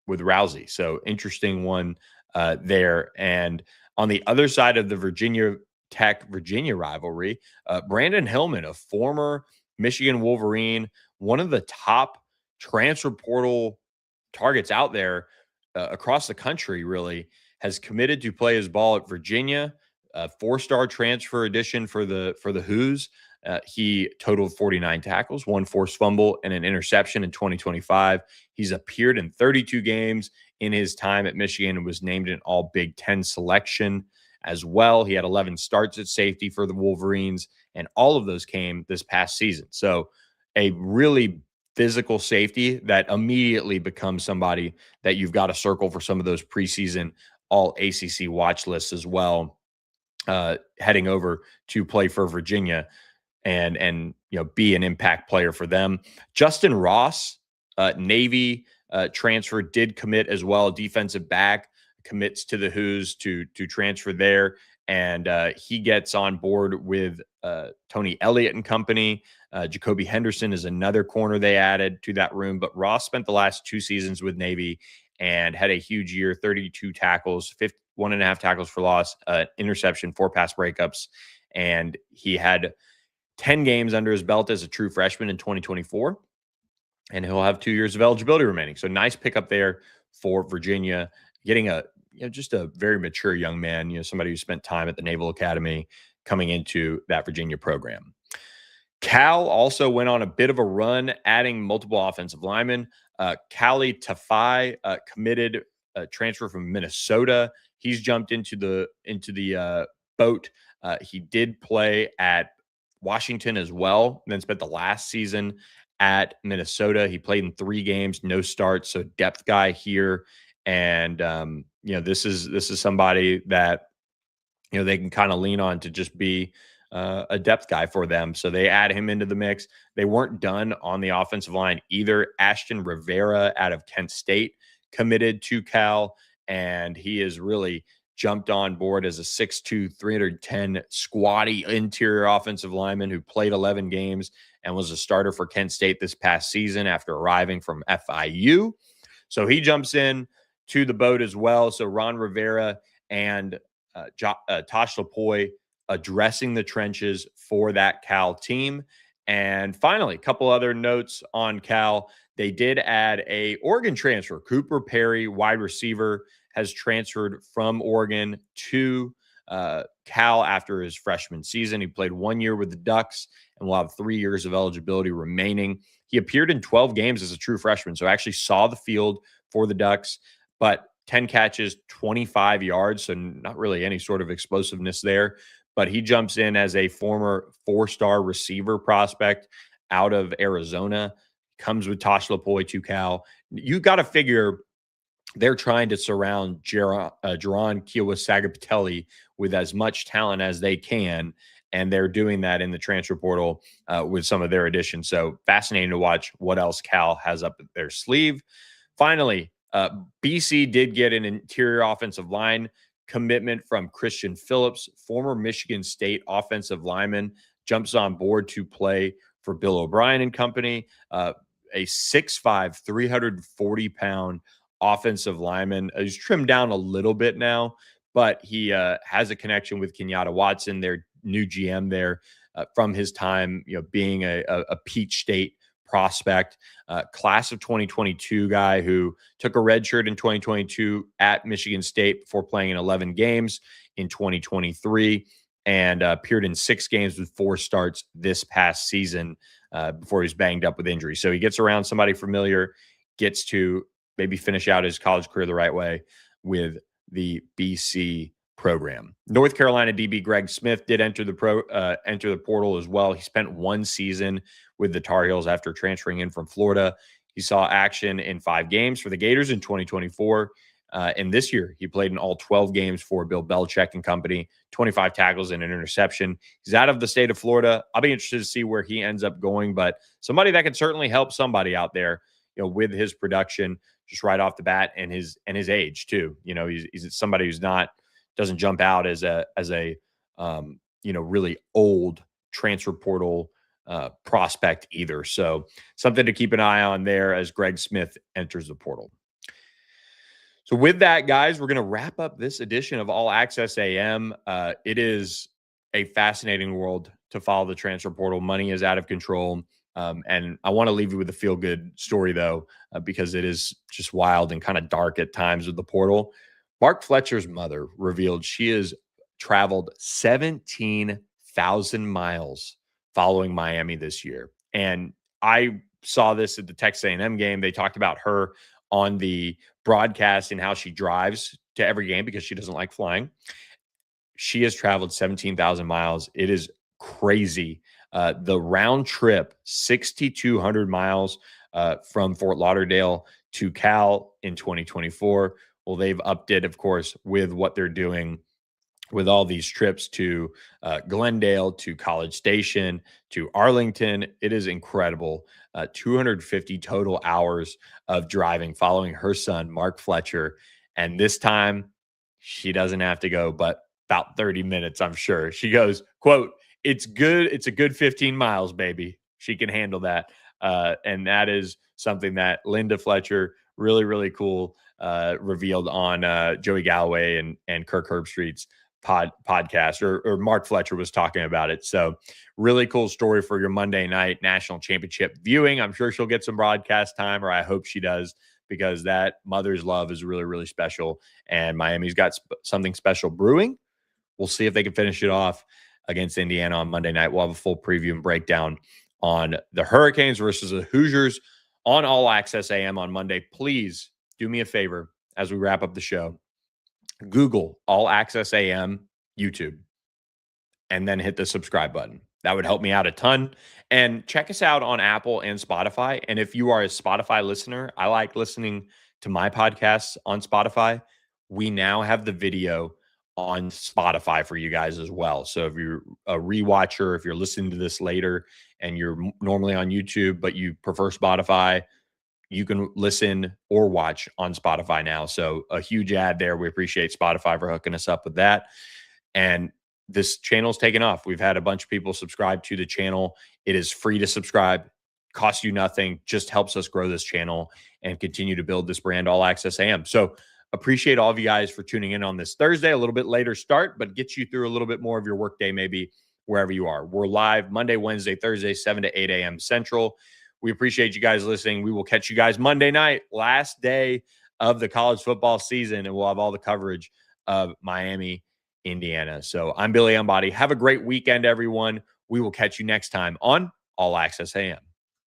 Rousey. So interesting one there. And on the other side of the Virginia Tech-Virginia rivalry, Brandon Hillman, a former Michigan Wolverine, one of the top transfer portal targets out there across the country, really, has committed to play his ball at Virginia. A 4-star transfer addition for the Hoos. He totaled 49 tackles, 1 forced fumble, and an interception in 2025. He's appeared in 32 games in his time at Michigan and was named an all Big Ten selection as well. He had 11 starts at safety for the Wolverines, and all of those came this past season. So a really physical safety that immediately becomes somebody that you've got to circle for some of those preseason all ACC watch lists as well, heading over to play for Virginia and be an impact player for them. Justin Ross, Navy transfer, did commit as well. Defensive back commits to the Hoos to transfer there, and he gets on board with Tony Elliott and company. Jacoby Henderson is another corner they added to that room, but Ross spent the last 2 seasons with Navy and had a huge year, 32 tackles, 1.5 tackles for loss, interception, 4 pass breakups. And he had 10 games under his belt as a true freshman in 2024. And he'll have 2 years of eligibility remaining. So nice pickup there for Virginia, getting just a very mature young man, somebody who spent time at the Naval Academy coming into that Virginia program. Cal also went on a bit of a run, adding multiple offensive linemen. Kali Tafai committed a transfer from Minnesota. he's jumped into the boat. He did play at Washington as well, and then spent the last season at Minnesota. He played in 3 games, no starts, so depth guy here. And this is somebody that they can kind of lean on to just be a depth guy for them. So they add him into the mix. They weren't done on the offensive line either. Ashton Rivera out of Kent State committed to Cal, and he has really jumped on board as a 6'2", 310 squatty interior offensive lineman who played 11 games and was a starter for Kent State this past season after arriving from FIU. So he jumps in to the boat as well. So Ron Rivera and Tosh Lapoy addressing the trenches for that Cal team. And finally, a couple other notes on Cal. They did add a Oregon transfer. Cooper Perry, wide receiver, has transferred from Oregon to Cal after his freshman season. He played 1 year with the Ducks and will have 3 years of eligibility remaining. He appeared in 12 games as a true freshman, so actually saw the field for the Ducks, but 10 catches, 25 yards, so not really any sort of explosiveness there. But he jumps in as a former 4-star receiver prospect out of Arizona, comes with Tosh Lapoy to Cal. You got to figure they're trying to surround Jaron Kiowasagapatelli with as much talent as they can, and they're doing that in the transfer portal with some of their additions. So fascinating to watch what else Cal has up their sleeve. Finally, BC did get an interior offensive line commitment from Christian Phillips, former Michigan State offensive lineman, jumps on board to play for Bill O'Brien and company. A 6'5", 340-pound offensive lineman. He's trimmed down a little bit now, but he has a connection with Kenyatta Watson, their new GM there, from his time, being a Peach State prospect, class of 2022 guy who took a red shirt in 2022 at Michigan State before playing in 11 games in 2023 and appeared in 6 games with 4 starts this past season before he was banged up with injury. So he gets around somebody familiar, gets to maybe finish out his college career the right way with the BC program. North Carolina DB Greg Smith did enter the portal as well. He spent 1 season with the Tar Heels after transferring in from Florida. He saw action in 5 games for the Gators in 2024. And this year, he played in all 12 games for Bill Belichick and company, 25 tackles and an interception. He's out of the state of Florida. I'll be interested to see where he ends up going, but somebody that can certainly help somebody out there, with his production just right off the bat and his age too. He's somebody who's doesn't jump out as a really old transfer portal prospect either. So something to keep an eye on there as Greg Smith enters the portal. So with that, guys, we're going to wrap up this edition of All Access AM. It is a fascinating world to follow the transfer portal. Money is out of control. And I want to leave you with a feel-good story, though, because it is just wild and kind of dark at times with the portal. Mark Fletcher's mother revealed she has traveled 17,000 miles following Miami this year. And I saw this at the Texas A&M game. They talked about her on the broadcast and how she drives to every game because she doesn't like flying. She has traveled 17,000 miles. It is crazy. The round trip, 6,200 miles from Fort Lauderdale to Cal in 2024. Well, they've upped it, of course, with what they're doing with all these trips to Glendale, to College Station, to Arlington. It is incredible. 250 total hours of driving following her son, Mark Fletcher. And this time, she doesn't have to go but about 30 minutes, I'm sure. She goes, quote, "It's good. It's a good 15 miles, baby." She can handle that. And that is something that Linda Fletcher, really, really cool, revealed on Joey Galloway and Kirk Herbstreit's podcast, or Mark Fletcher was talking about it. So really cool story for your Monday night national championship viewing. I'm sure she'll get some broadcast time, or I hope she does, because that mother's love is really, really special. And Miami's got something special brewing. We'll see if they can finish it off against Indiana on Monday night. We'll have a full preview and breakdown on the Hurricanes versus the Hoosiers on All Access AM on Monday. Please do me a favor as we wrap up the show. Google All Access AM YouTube, and then hit the subscribe button. That would help me out a ton. And check us out on Apple and Spotify. And if you are a Spotify listener, I like listening to my podcasts on Spotify. We now have the video on Spotify for you guys as well. So if you're a rewatcher, if you're listening to this later and you're normally on YouTube, but you prefer Spotify, you can listen or watch on Spotify now. So a huge ad there. We appreciate Spotify for hooking us up with that. And this channel's taken off. We've had a bunch of people subscribe to the channel. It is free to subscribe, costs you nothing, just helps us grow this channel and continue to build this brand, All Access AM. So appreciate all of you guys for tuning in on this Thursday, a little bit later start, but gets you through a little bit more of your workday, maybe wherever you are. We're live Monday, Wednesday, Thursday, 7 to 8 a.m. Central. We appreciate you guys listening. We will catch you guys Monday night, last day of the college football season, and we'll have all the coverage of Miami, Indiana. So I'm Billy Embody. Have a great weekend, everyone. We will catch you next time on All Access AM.